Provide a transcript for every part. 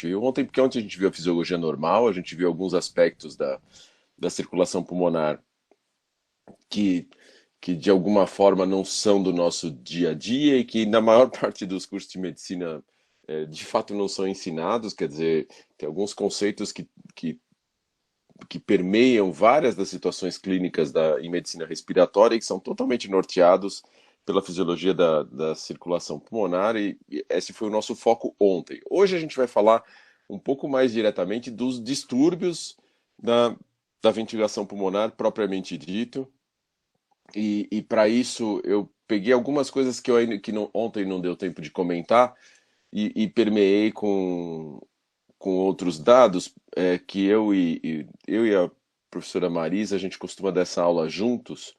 gente viu ontem, porque ontem a gente viu a fisiologia normal, a gente viu alguns aspectos da circulação pulmonar que, que de alguma forma não são do nosso dia a dia e que na maior parte dos cursos de medicina de fato não são ensinados, quer dizer, tem alguns conceitos que, que permeiam várias das situações clínicas em medicina respiratória e que são totalmente norteados pela fisiologia da circulação pulmonar e esse foi o nosso foco ontem. Hoje a gente vai falar um pouco mais diretamente dos distúrbios da ventilação pulmonar propriamente dito e para isso eu peguei algumas coisas que, ontem não deu tempo de comentar e permeei com outros dados que eu e a professora Marisa, a gente costuma dar essa aula juntos,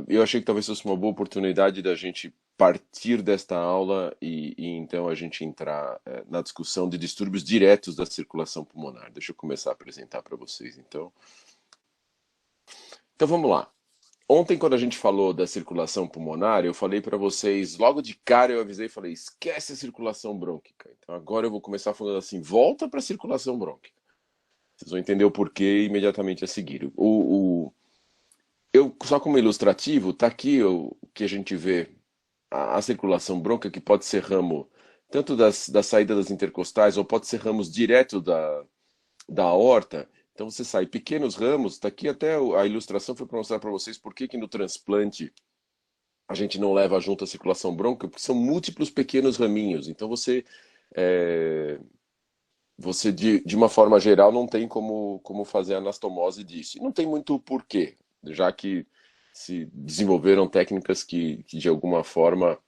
eu achei que talvez fosse uma boa oportunidade da gente partir desta aula e então a gente entrar na discussão de distúrbios diretos da circulação pulmonar. Deixa eu começar a apresentar para vocês, então. Então vamos lá. Ontem, quando a gente falou da circulação pulmonar, eu falei para vocês, logo de cara eu avisei e falei, esquece a circulação brônquica. Então agora eu vou começar falando assim, volta para a circulação brônquica. Vocês vão entender o porquê imediatamente a seguir. Eu, só como ilustrativo, tá aqui o que a gente vê, a circulação brônquica, que pode ser ramo tanto da saída das intercostais, ou pode ser ramos direto da aorta. Então você sai pequenos ramos, está aqui até a ilustração foi para mostrar para vocês por que no transplante a gente não leva junto a circulação brônquica, porque são múltiplos pequenos raminhos. Então é, você de uma forma geral não tem como fazer a anastomose disso. E não tem muito porquê, já que se desenvolveram técnicas que de alguma forma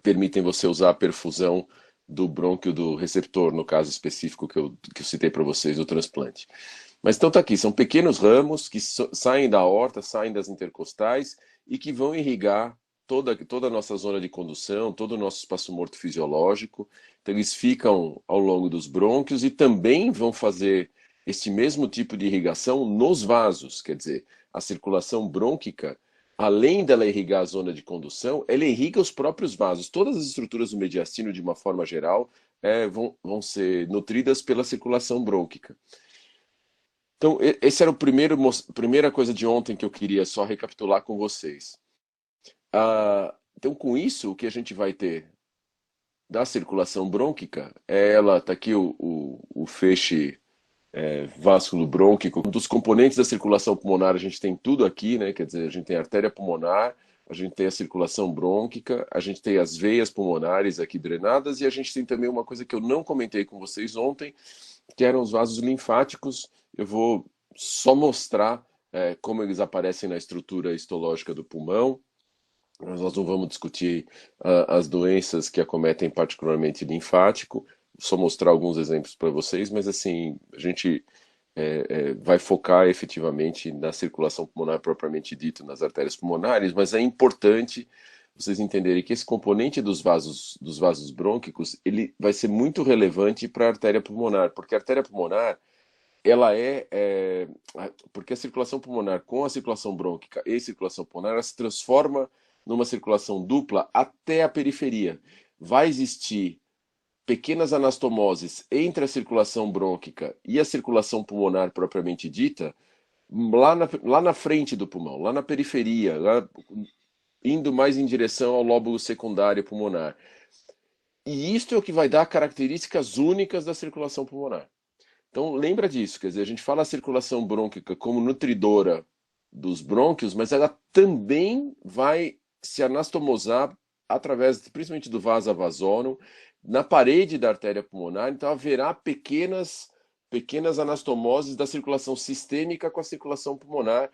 permitem você usar a perfusão do brônquio do receptor, no caso específico que eu citei para vocês, o transplante. Mas então tá aqui, são pequenos ramos que saem da aorta, saem das intercostais e que vão irrigar toda a nossa zona de condução, todo o nosso espaço morto fisiológico. Então eles ficam ao longo dos brônquios e também vão fazer este mesmo tipo de irrigação nos vasos, quer dizer, a circulação brônquica, além dela irrigar a zona de condução, ela irriga os próprios vasos. Todas as estruturas do mediastino, de uma forma geral, vão ser nutridas pela circulação brônquica. Então, esse era primeira coisa de ontem que eu queria só recapitular com vocês. Então, com isso, o que a gente vai ter da circulação brônquica, tá aqui o feixe vásculo brônquico. Dos componentes da circulação pulmonar, a gente tem tudo aqui, né? Quer dizer, a gente tem a artéria pulmonar, a gente tem a circulação brônquica, a gente tem as veias pulmonares aqui drenadas e a gente tem também uma coisa que eu não comentei com vocês ontem, que eram os vasos linfáticos. Eu vou só mostrar como eles aparecem na estrutura histológica do pulmão. Nós não vamos discutir as doenças que acometem particularmente linfático, só mostrar alguns exemplos para vocês, mas assim, a gente vai focar efetivamente na circulação pulmonar propriamente dita, nas artérias pulmonares, mas é importante vocês entenderem que esse componente dos vasos brônquicos, ele vai ser muito relevante para a artéria pulmonar, porque a artéria pulmonar, porque a circulação pulmonar com a circulação brônquica e circulação pulmonar, ela se transforma numa circulação dupla até a periferia. Vai existir pequenas anastomoses entre a circulação brônquica e a circulação pulmonar propriamente dita, lá na frente do pulmão, lá na periferia, indo mais em direção ao lóbulo secundário pulmonar. E isto é o que vai dar características únicas da circulação pulmonar. Então, lembra disso, quer dizer, a gente fala a circulação brônquica como nutridora dos brônquios, mas ela também vai se anastomosar através, principalmente do vasa vasorum, na parede da artéria pulmonar, então haverá pequenas anastomoses da circulação sistêmica com a circulação pulmonar,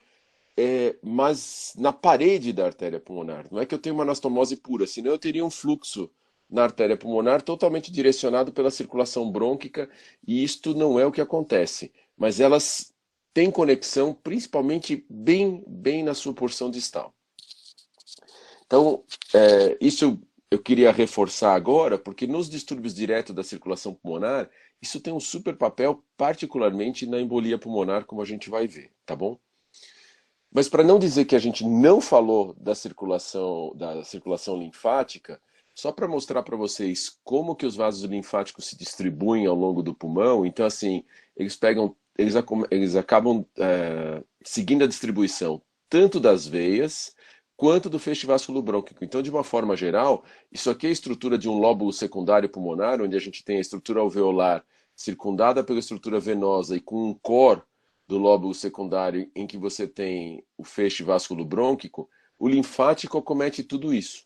mas na parede da artéria pulmonar. Não é que eu tenho uma anastomose pura, senão eu teria um fluxo na artéria pulmonar totalmente direcionado pela circulação brônquica, e isto não é o que acontece, mas elas têm conexão principalmente bem na sua porção distal. Então, isso eu queria reforçar agora, porque nos distúrbios diretos da circulação pulmonar, isso tem um super papel, particularmente na embolia pulmonar, como a gente vai ver, tá bom? Mas para não dizer que a gente não falou da circulação linfática, só para mostrar para vocês como que os vasos linfáticos se distribuem ao longo do pulmão. Então, assim, eles acabam seguindo a distribuição tanto das veias quanto do feixe vasculobrônquico. Então, de uma forma geral, isso aqui é a estrutura de um lóbulo secundário pulmonar, onde a gente tem a estrutura alveolar circundada pela estrutura venosa e com um core do lóbulo secundário em que você tem o feixe vasculobrônquico. O linfático acomete tudo isso.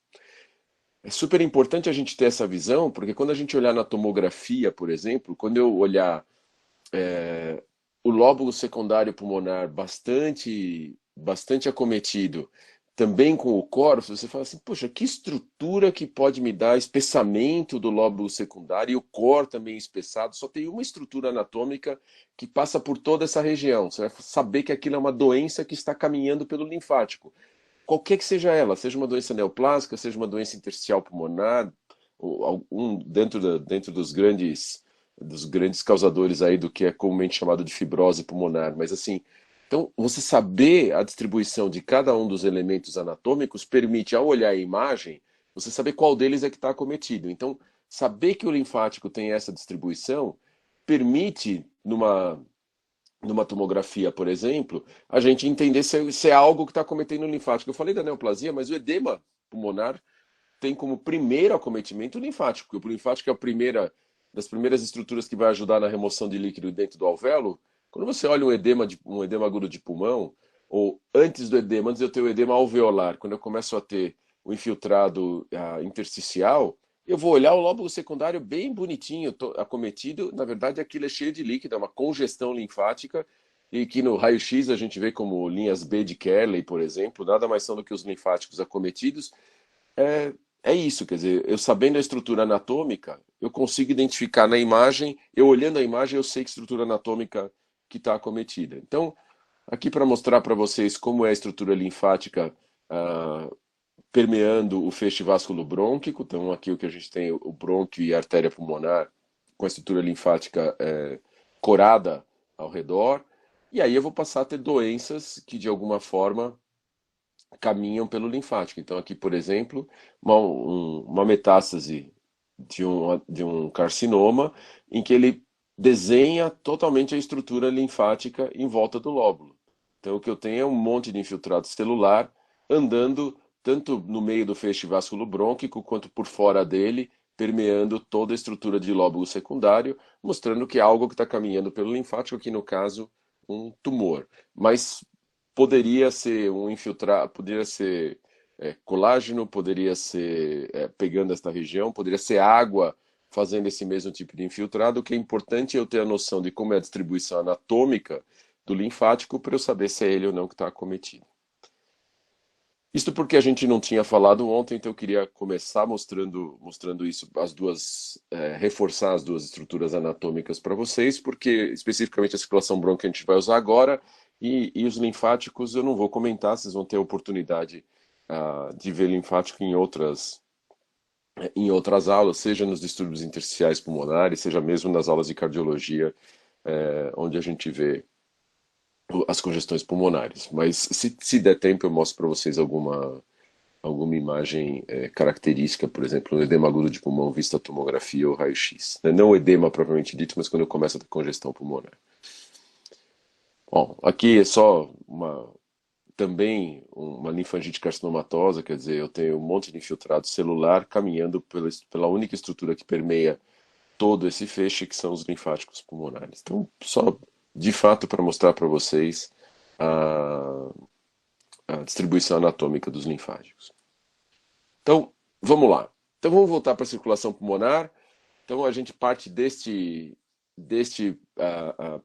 É super importante a gente ter essa visão, porque quando a gente olhar na tomografia, por exemplo, quando eu olhar o lóbulo secundário pulmonar bastante acometido, também com o core, você fala assim, poxa, que estrutura que pode me dar espessamento do lóbulo secundário e o core também espessado, só tem uma estrutura anatômica que passa por toda essa região. Você vai saber que aquilo é uma doença que está caminhando pelo linfático. Qualquer que seja ela, seja uma doença neoplásica, seja uma doença intersticial pulmonar, ou algum dentro dos grandes causadores aí do que é comumente chamado de fibrose pulmonar. Mas assim, então você saber a distribuição de cada um dos elementos anatômicos permite, ao olhar a imagem, você saber qual deles é que está acometido. Então, saber que o linfático tem essa distribuição permite, numa tomografia, por exemplo, a gente entender se é algo que está acometendo o linfático. Eu falei da neoplasia, mas o edema pulmonar tem como primeiro acometimento o linfático, porque o linfático é a primeira das primeiras estruturas que vai ajudar na remoção de líquido dentro do alvéolo. Quando você olha um edema agudo de pulmão, ou antes do edema, antes de eu ter o edema alveolar, quando eu começo a ter o infiltrado intersticial, eu vou olhar o lóbulo secundário bem bonitinho, acometido. Na verdade, aquilo é cheio de líquido, é uma congestão linfática, e que no raio-x a gente vê como linhas B de Kerley, por exemplo, nada mais são do que os linfáticos acometidos. É, é isso, quer dizer, eu sabendo a estrutura anatômica, eu consigo identificar na imagem, eu olhando a imagem, eu sei que estrutura anatômica que está acometida. Então, aqui para mostrar para vocês como é a estrutura linfática permeando o feixe vasculobrônquico. Então, aqui o que a gente tem, o brônquio e a artéria pulmonar, com a estrutura linfática corada ao redor. E aí eu vou passar a ter doenças que, de alguma forma, caminham pelo linfático. Então, aqui, por exemplo, uma metástase de um carcinoma, em que ele desenha totalmente a estrutura linfática em volta do lóbulo. Então, o que eu tenho é um monte de infiltrado celular andando tanto no meio do feixe vasculobrônquico quanto por fora dele, permeando toda a estrutura de lóbulo secundário, mostrando que é algo que está caminhando pelo linfático, aqui no caso, um tumor. Mas poderia ser um infiltrado, poderia ser colágeno, poderia ser pegando esta região, poderia ser água fazendo esse mesmo tipo de infiltrado. O que é importante é eu ter a noção de como é a distribuição anatômica do linfático para eu saber se é ele ou não que está acometido. Isto porque a gente não tinha falado ontem, então eu queria começar mostrando isso, reforçar as duas estruturas anatômicas para vocês, porque especificamente a circulação brônquica a gente vai usar agora, e os linfáticos eu não vou comentar, vocês vão ter a oportunidade de ver linfático em outras aulas, seja nos distúrbios intersticiais pulmonares, seja mesmo nas aulas de cardiologia, onde a gente vê as congestões pulmonares. Mas se der tempo, eu mostro para vocês alguma imagem característica, por exemplo, um edema agudo de pulmão visto a tomografia ou raio-x. Não o edema propriamente dito, mas quando começa a ter congestão pulmonar. Bom, aqui é só também uma linfangite carcinomatosa, quer dizer, eu tenho um monte de infiltrado celular caminhando pela única estrutura que permeia todo esse feixe, que são os linfáticos pulmonares. Então, só de fato para mostrar para vocês a distribuição anatômica dos linfáticos. Então, vamos lá. Então, vamos voltar para a circulação pulmonar. Então, a gente parte deste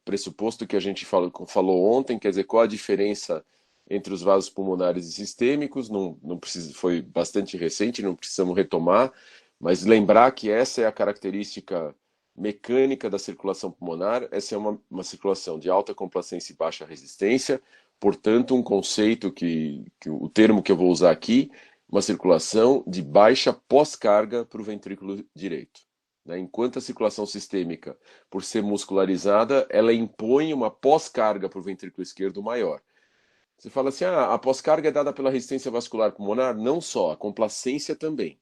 pressuposto que a gente falou ontem, quer dizer, qual a diferença entre os vasos pulmonares e sistêmicos. Não precisa, foi bastante recente, não precisamos retomar, mas lembrar que essa é a característica mecânica da circulação pulmonar. Essa é uma circulação de alta complacência e baixa resistência, portanto, um conceito que o termo que eu vou usar aqui, uma circulação de baixa pós-carga para o ventrículo direito. Enquanto a circulação sistêmica, por ser muscularizada, ela impõe uma pós-carga para o ventrículo esquerdo maior. Você fala assim, a pós-carga é dada pela resistência vascular pulmonar? Não só, a complacência também.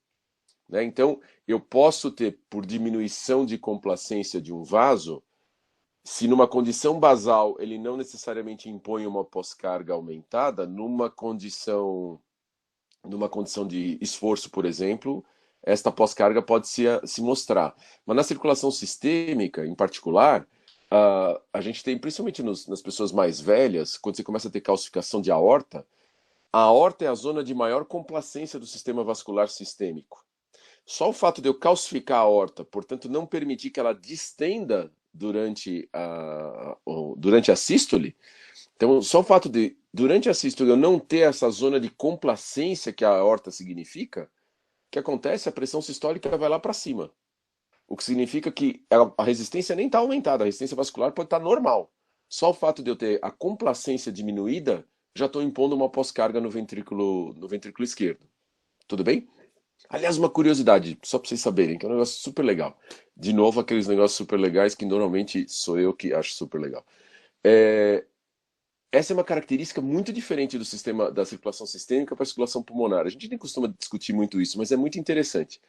né? Então, eu posso ter, por diminuição de complacência de um vaso, se numa condição basal ele não necessariamente impõe uma pós-carga aumentada, numa condição de esforço, por exemplo, esta pós-carga pode se mostrar. Mas na circulação sistêmica, em particular, a gente tem, principalmente nas pessoas mais velhas, quando você começa a ter calcificação de aorta, a aorta é a zona de maior complacência do sistema vascular sistêmico. Só o fato de eu calcificar a aorta, portanto, não permitir que ela distenda durante a sístole, então, só o fato de, durante a sístole, eu não ter essa zona de complacência que a aorta significa, o que acontece? A pressão sistólica vai lá para cima. O que significa que a resistência nem está aumentada, a resistência vascular pode estar normal. Só o fato de eu ter a complacência diminuída, já estou impondo uma pós-carga no ventrículo esquerdo. Tudo bem? Aliás, uma curiosidade, só para vocês saberem, que é um negócio super legal. De novo, aqueles negócios super legais que normalmente sou eu que acho super legal. É, Essa é uma característica muito diferente do sistema da circulação sistêmica para a circulação pulmonar. A gente nem costuma discutir muito isso, mas é muito interessante.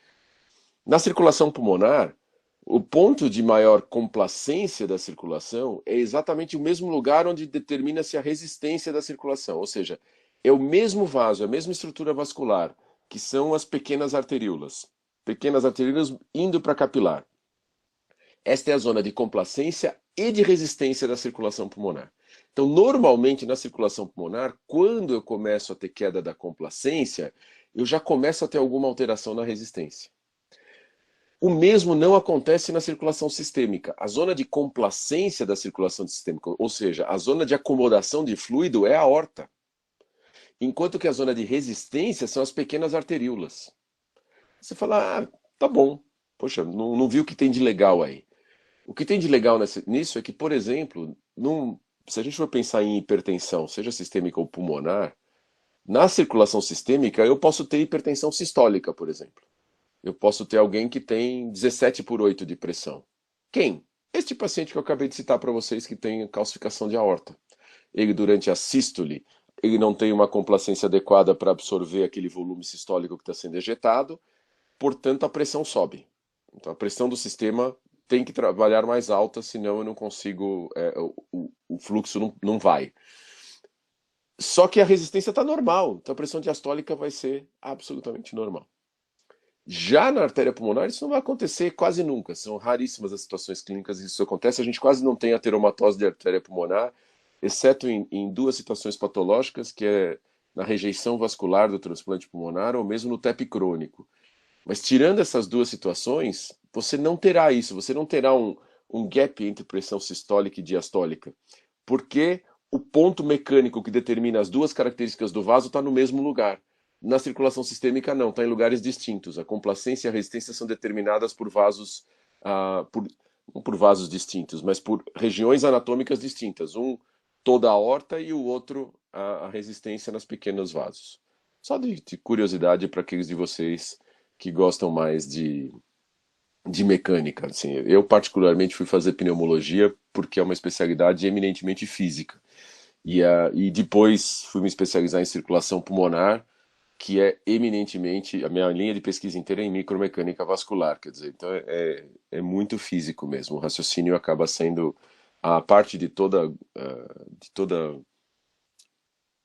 Na circulação pulmonar, o ponto de maior complacência da circulação é exatamente o mesmo lugar onde determina-se a resistência da circulação, ou seja, é o mesmo vaso, é a mesma estrutura vascular, que são as pequenas arteríolas indo para a capilar. Esta é a zona de complacência e de resistência da circulação pulmonar. Então, normalmente na circulação pulmonar, quando eu começo a ter queda da complacência, eu já começo a ter alguma alteração na resistência. O mesmo não acontece na circulação sistêmica. A zona de complacência da circulação sistêmica, ou seja, a zona de acomodação de fluido é a aorta, enquanto que a zona de resistência são as pequenas arteríolas. Você fala, tá bom, poxa, não vi o que tem de legal aí. O que tem de legal nisso é que, por exemplo, se a gente for pensar em hipertensão, seja sistêmica ou pulmonar, na circulação sistêmica eu posso ter hipertensão sistólica, por exemplo. Eu posso ter alguém que tem 17/8 de pressão. Quem? Este paciente que eu acabei de citar para vocês que tem calcificação de aorta. Ele, durante a sístole, ele não tem uma complacência adequada para absorver aquele volume sistólico que está sendo ejetado, portanto a pressão sobe. Então a pressão do sistema tem que trabalhar mais alta, senão eu não consigo, o fluxo não vai. Só que a resistência está normal, então a pressão diastólica vai ser absolutamente normal. Já na artéria pulmonar, isso não vai acontecer quase nunca. São raríssimas as situações clínicas que isso acontece. A gente quase não tem ateromatose de artéria pulmonar, exceto em duas situações patológicas, que é na rejeição vascular do transplante pulmonar ou mesmo no TEP crônico. Mas tirando essas duas situações, você não terá isso. Você não terá um gap entre pressão sistólica e diastólica. Porque o ponto mecânico que determina as duas características do vaso está no mesmo lugar. Na circulação sistêmica, não, está em lugares distintos. A complacência e a resistência são determinadas por vasos, não por vasos distintos, mas por regiões anatômicas distintas. Um, toda a aorta, e o outro, a resistência nos pequenos vasos. Só de curiosidade para aqueles de vocês que gostam mais de mecânica. Assim, eu, particularmente, fui fazer pneumologia porque é uma especialidade eminentemente física. E depois fui me especializar em circulação pulmonar, que é eminentemente, a minha linha de pesquisa inteira é em micromecânica vascular, quer dizer, então é muito físico mesmo. O raciocínio acaba sendo a parte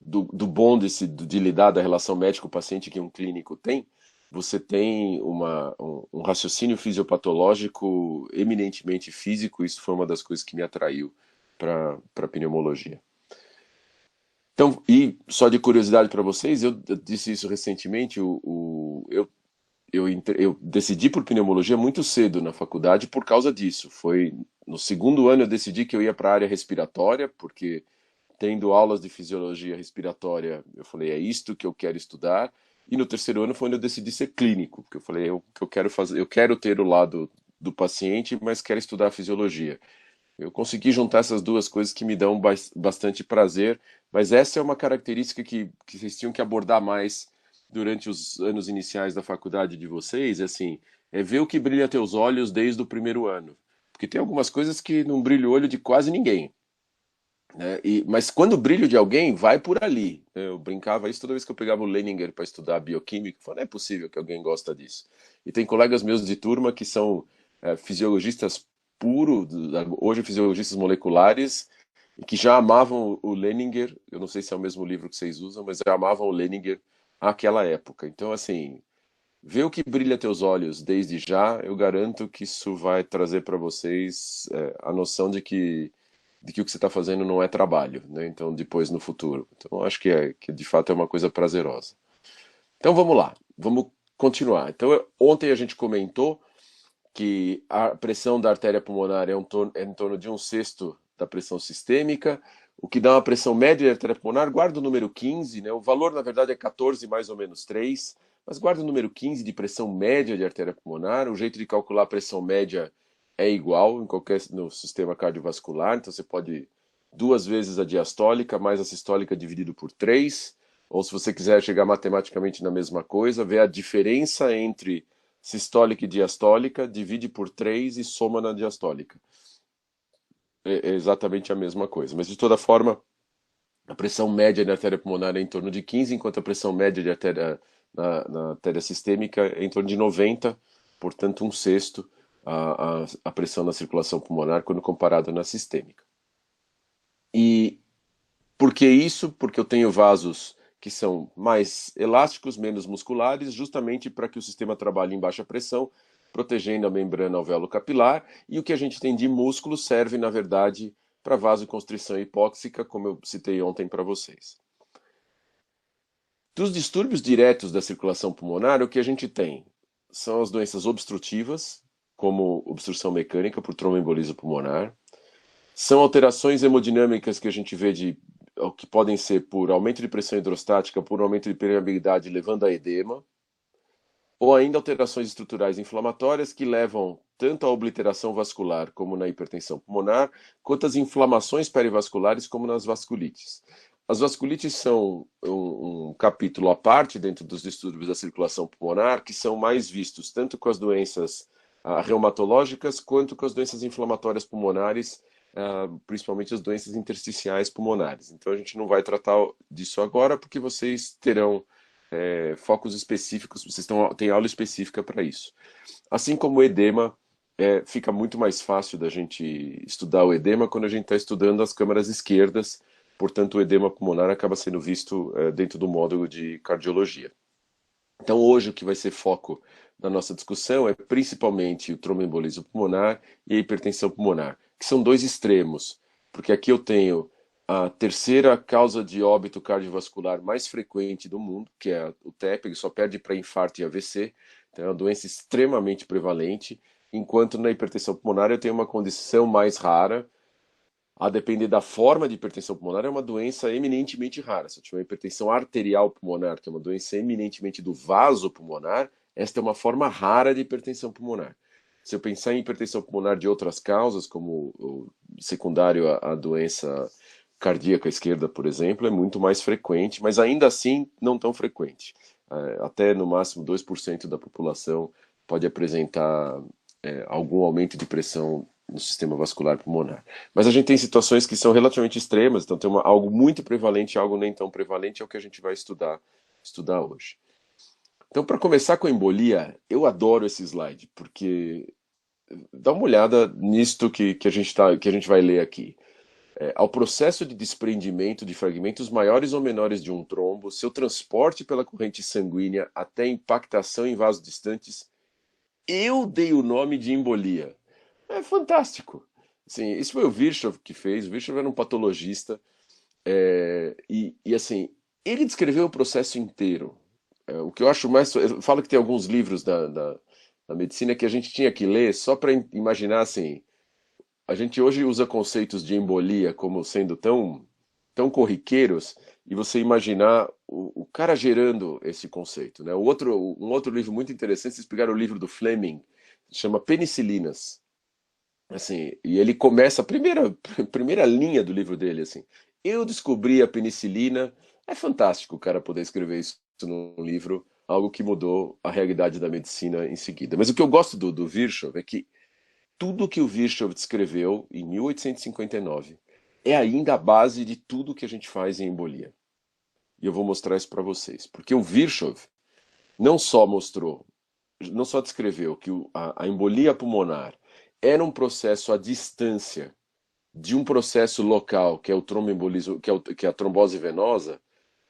do bom de lidar da relação médico-paciente que um clínico tem. Você tem um raciocínio fisiopatológico eminentemente físico. Isso foi uma das coisas que me atraiu para a pneumologia. Então, e só de curiosidade para vocês, eu disse isso recentemente, eu decidi por pneumologia muito cedo na faculdade por causa disso. Foi no segundo ano eu decidi que eu ia para a área respiratória, porque tendo aulas de fisiologia respiratória, eu falei, é isto que eu quero estudar. E no terceiro ano foi onde eu decidi ser clínico, porque eu falei, que eu quero fazer, eu quero ter o lado do paciente, mas quero estudar a fisiologia. Eu consegui juntar essas duas coisas que me dão bastante prazer, mas essa é uma característica que vocês tinham que abordar mais durante os anos iniciais da faculdade de vocês, assim, é ver o que brilha teus olhos desde o primeiro ano. Porque tem algumas coisas que não brilha o olho de quase ninguém. né? Mas quando o brilho de alguém vai por ali, né? Eu brincava isso toda vez que eu pegava o Leninger para estudar bioquímica, eu falava, não é possível que alguém gosta disso. E tem colegas meus de turma que são fisiologistas puros, hoje fisiologistas moleculares, e que já amavam o Leninger, eu não sei se é o mesmo livro que vocês usam, mas já amavam o Leninger àquela época. Então, assim, vê o que brilha teus olhos desde já, eu garanto que isso vai trazer para vocês a noção de que o que você está fazendo não é trabalho, né? Então, depois no futuro. Então, acho que de fato é uma coisa prazerosa. Então, vamos lá, vamos continuar. Então, ontem a gente comentou que a pressão da artéria pulmonar é em torno de um sexto da pressão sistêmica, o que dá uma pressão média de artéria pulmonar, guarda o número 15, né? O valor, na verdade, é 14 mais ou menos 3, mas guarda o número 15 de pressão média de artéria pulmonar. O jeito de calcular a pressão média é igual no sistema cardiovascular, então você pode duas vezes a diastólica mais a sistólica dividido por 3, ou se você quiser chegar matematicamente na mesma coisa, ver a diferença entre sistólica e diastólica, divide por 3 e soma na diastólica. É exatamente a mesma coisa. Mas, de toda forma, a pressão média da artéria pulmonar é em torno de 15, enquanto a pressão média de artéria, na artéria sistêmica é em torno de 90, portanto, um sexto a pressão na circulação pulmonar quando comparado na sistêmica. E por que isso? Porque eu tenho vasos que são mais elásticos, menos musculares, justamente para que o sistema trabalhe em baixa pressão, protegendo a membrana alvéolo capilar, e o que a gente tem de músculo serve, na verdade, para vasoconstrição hipóxica, como eu citei ontem para vocês. Dos distúrbios diretos da circulação pulmonar, o que a gente tem são as doenças obstrutivas, como obstrução mecânica por tromboembolismo pulmonar, são alterações hemodinâmicas que a gente vê que podem ser por aumento de pressão hidrostática, por aumento de permeabilidade, levando a edema, ou ainda alterações estruturais inflamatórias que levam tanto à obliteração vascular, como na hipertensão pulmonar, quanto às inflamações perivasculares, como nas vasculites. As vasculites são um capítulo à parte dentro dos distúrbios da circulação pulmonar, que são mais vistos tanto com as doenças reumatológicas quanto com as doenças inflamatórias pulmonares, principalmente as doenças intersticiais pulmonares. Então a gente não vai tratar disso agora, porque vocês terão focos específicos, têm aula específica para isso. Assim como o edema, fica muito mais fácil da gente estudar o edema quando a gente está estudando as câmaras esquerdas, portanto o edema pulmonar acaba sendo visto dentro do módulo de cardiologia. Então hoje o que vai ser foco da nossa discussão é principalmente o tromboembolismo pulmonar e a hipertensão pulmonar, que são dois extremos, porque aqui eu tenho a terceira causa de óbito cardiovascular mais frequente do mundo, que é o TEP, ele só perde para infarto e AVC, então é uma doença extremamente prevalente, enquanto na hipertensão pulmonar eu tenho uma condição mais rara, a depender da forma de hipertensão pulmonar, é uma doença eminentemente rara. Se eu tiver uma hipertensão arterial pulmonar, que é uma doença eminentemente do vaso pulmonar, esta é uma forma rara de hipertensão pulmonar. Se eu pensar em hipertensão pulmonar de outras causas, como o secundário à doença cardíaca esquerda, por exemplo, é muito mais frequente, mas ainda assim não tão frequente. Até no máximo 2% da população pode apresentar algum aumento de pressão no sistema vascular pulmonar. Mas a gente tem situações que são relativamente extremas, então tem algo muito prevalente e algo nem tão prevalente, é o que a gente vai estudar hoje. Então, para começar com a embolia, eu adoro esse slide, porque dá uma olhada nisto que a gente vai ler aqui. Ao processo de desprendimento de fragmentos maiores ou menores de um trombo, seu transporte pela corrente sanguínea até impactação em vasos distantes, eu dei o nome de embolia. É fantástico. Assim, isso foi o Virchow que fez. O Virchow era um patologista. Assim, ele descreveu o processo inteiro. O que eu acho mais. Eu falo que tem alguns livros da medicina que a gente tinha que ler só para imaginar assim. A gente hoje usa conceitos de embolia como sendo tão corriqueiros, e você imaginar o cara gerando esse conceito, né? Um outro livro muito interessante, vocês pegaram o livro do Fleming, chama Penicilinas. Assim, e ele começa a primeira linha do livro dele, assim. Eu descobri a penicilina. É fantástico o cara poder escrever isso num livro, algo que mudou a realidade da medicina em seguida. Mas o que eu gosto do Virchow é que tudo que o Virchow descreveu em 1859 é ainda a base de tudo que a gente faz em embolia. E eu vou mostrar isso para vocês. Porque o Virchow não só mostrou, não só descreveu que a embolia pulmonar era um processo à distância de um processo local, que é o tromboembolismo, que é a trombose venosa.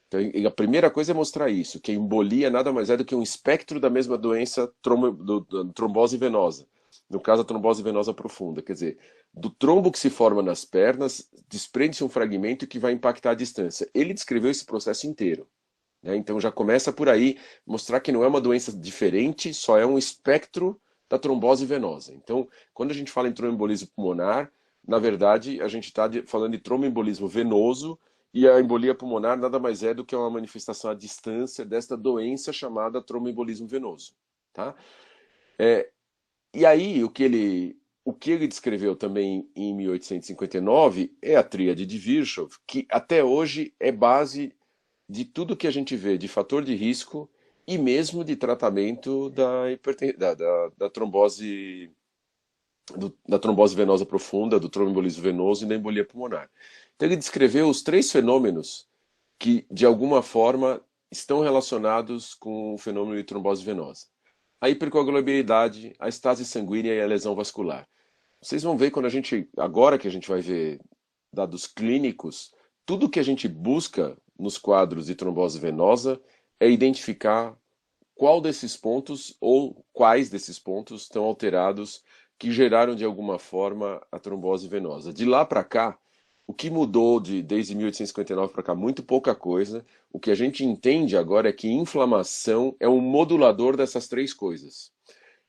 Então, e a primeira coisa é mostrar isso, que a embolia nada mais é do que um espectro da mesma doença da trombose venosa. No caso, a trombose venosa profunda. Quer dizer, do trombo que se forma nas pernas, desprende-se um fragmento que vai impactar a distância. Ele descreveu esse processo inteiro, né? Então já começa por aí, mostrar que não é uma doença diferente, só é um espectro da trombose venosa. Então, quando a gente fala em tromboembolismo pulmonar, na verdade, a gente está falando de tromboembolismo venoso, e a embolia pulmonar nada mais é do que uma manifestação à distância desta doença chamada tromboembolismo venoso, tá? E aí, o que ele descreveu também em 1859 é a tríade de Virchow, que até hoje é base de tudo que a gente vê de fator de risco e mesmo de tratamento da trombose, da trombose venosa profunda, do tromboembolismo venoso e da embolia pulmonar. Então ele descreveu os três fenômenos que, de alguma forma, estão relacionados com o fenômeno de trombose venosa: a hipercoagulabilidade, a estase sanguínea e a lesão vascular. Vocês vão ver quando agora que a gente vai ver dados clínicos, tudo que a gente busca nos quadros de trombose venosa é identificar qual desses pontos ou quais desses pontos estão alterados que geraram de alguma forma a trombose venosa. De lá para cá, o que mudou desde 1859 para cá? Muito pouca coisa. O que a gente entende agora é que inflamação é um modulador dessas três coisas.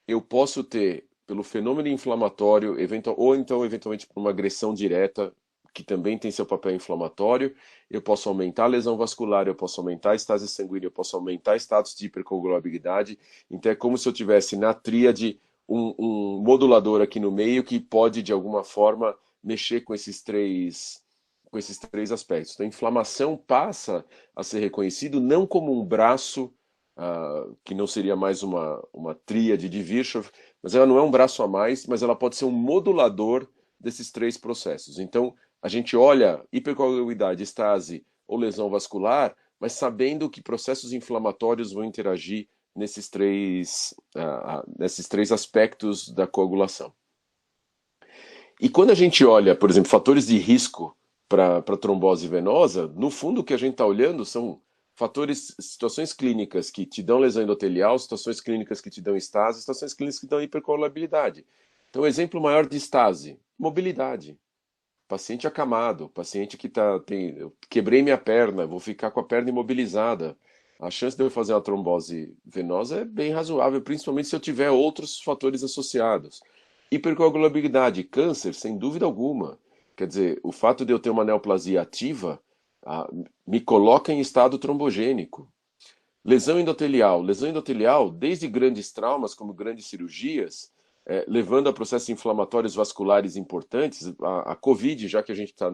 Eu posso ter, pelo fenômeno inflamatório, ou então eventualmente por uma agressão direta, que também tem seu papel inflamatório, eu posso aumentar a lesão vascular, eu posso aumentar a estase sanguínea, eu posso aumentar status de hipercoagulabilidade. Então é como se eu tivesse na tríade um modulador aqui no meio que pode, de alguma forma, mexer com esses três aspectos. Então, a inflamação passa a ser reconhecido não como um braço, que não seria mais uma tríade de Virchow, mas ela não é um braço a mais, mas ela pode ser um modulador desses três processos. Então, a gente olha hipercoagulabilidade, estase ou lesão vascular, mas sabendo que processos inflamatórios vão interagir nesses três aspectos da coagulação. E quando a gente olha, por exemplo, fatores de risco para trombose venosa, no fundo o que a gente está olhando são situações clínicas que te dão lesão endotelial, situações clínicas que te dão estase, situações clínicas que dão hipercoagulabilidade. Então, o exemplo maior de estase, mobilidade. Paciente acamado, paciente que eu quebrei minha perna, vou ficar com a perna imobilizada. A chance de eu fazer uma trombose venosa é bem razoável, principalmente se eu tiver outros fatores associados. Hipercoagulabilidade, câncer, sem dúvida alguma. Quer dizer, o fato de eu ter uma neoplasia ativa, me coloca em estado trombogênico. Lesão endotelial, desde grandes traumas, como grandes cirurgias, levando a processos inflamatórios vasculares importantes. A Covid, já que a gente está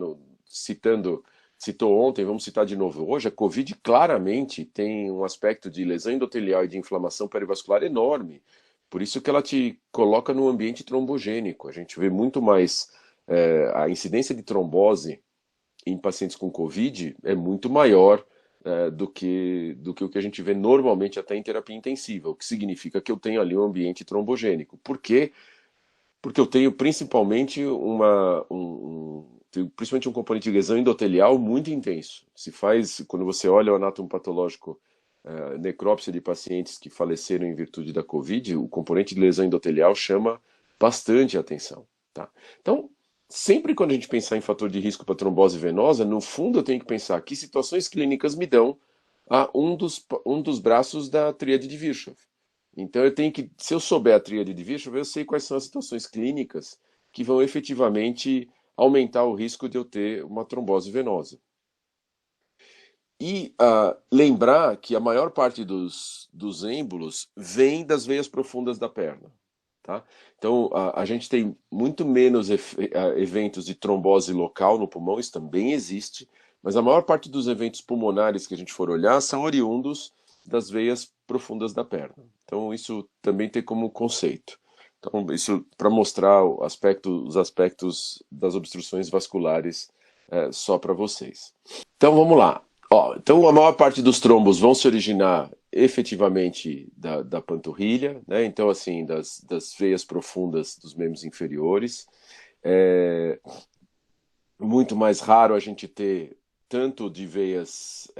citou ontem, vamos citar de novo hoje, a Covid claramente tem um aspecto de lesão endotelial e de inflamação perivascular enorme. Por isso que ela te coloca no ambiente trombogênico. A gente vê muito mais a incidência de trombose em pacientes com Covid é muito maior do que o que a gente vê normalmente até em terapia intensiva, o que significa que eu tenho ali um ambiente trombogênico. Por quê? Porque eu tenho principalmente principalmente um componente de lesão endotelial muito intenso. Quando você olha o anátomo patológico, necrópsia de pacientes que faleceram em virtude da Covid, o componente de lesão endotelial chama bastante atenção, tá? Então, sempre quando a gente pensar em fator de risco para trombose venosa, no fundo eu tenho que pensar que situações clínicas me dão a um dos braços da tríade de Virchow. Então eu tenho que, se eu souber a tríade de Virchow, eu sei quais são as situações clínicas que vão efetivamente aumentar o risco de eu ter uma trombose venosa. E lembrar que a maior parte dos êmbolos vem das veias profundas da perna. Tá? Então, a gente tem muito menos eventos de trombose local no pulmão, isso também existe, mas a maior parte dos eventos pulmonares que a gente for olhar são oriundos das veias profundas da perna. Então, isso também tem como conceito. Então, isso para mostrar os aspectos das obstruções vasculares só para vocês. Então vamos lá. Ó, então a maior parte dos trombos vão se originar efetivamente da panturrilha, né? Então assim, das veias profundas dos membros inferiores. É muito mais raro a gente ter tanto de veias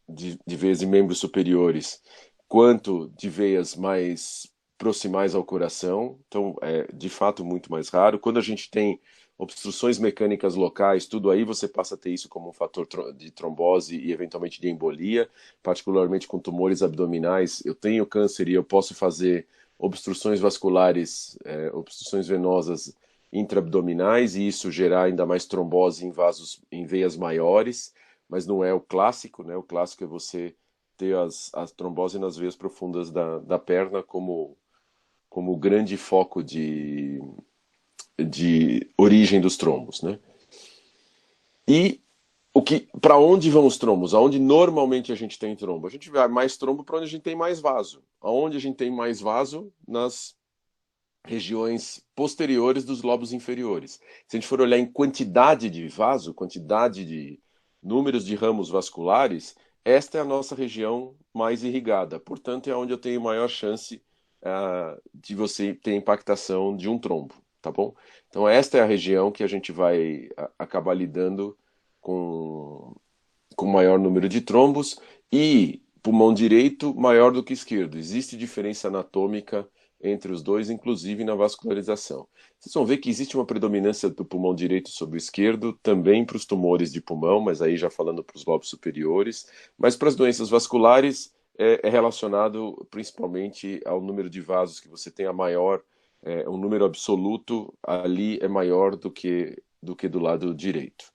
de veias em membros superiores quanto de veias mais proximais ao coração. Então, é de fato muito mais raro. Quando a gente tem obstruções mecânicas locais, tudo aí você passa a ter isso como um fator de trombose e eventualmente de embolia, particularmente com tumores abdominais. Eu tenho câncer e eu posso fazer obstruções vasculares, obstruções venosas intraabdominais e isso gerar ainda mais trombose em vasos, em veias maiores, mas não é o clássico, né? O clássico é você ter a trombose nas veias profundas da perna como grande foco de origem dos trombos, né? E para onde vão os trombos? Aonde normalmente a gente tem trombo? A gente vai mais trombo para onde a gente tem mais vaso. Aonde a gente tem mais vaso? Nas regiões posteriores dos lobos inferiores. Se a gente for olhar em quantidade de vaso, quantidade de números de ramos vasculares, esta é a nossa região mais irrigada. Portanto, é onde eu tenho maior chance de você ter impactação de um trombo, tá bom? Então, esta é a região que a gente vai acabar lidando com maior número de trombos e pulmão direito maior do que esquerdo. Existe diferença anatômica entre os dois, inclusive na vascularização. Vocês vão ver que existe uma predominância do pulmão direito sobre o esquerdo, também para os tumores de pulmão, mas aí já falando para os lobos superiores. Mas para as doenças vasculares é relacionado principalmente ao número de vasos que você tem a maior, um número absoluto ali é maior do que do lado direito,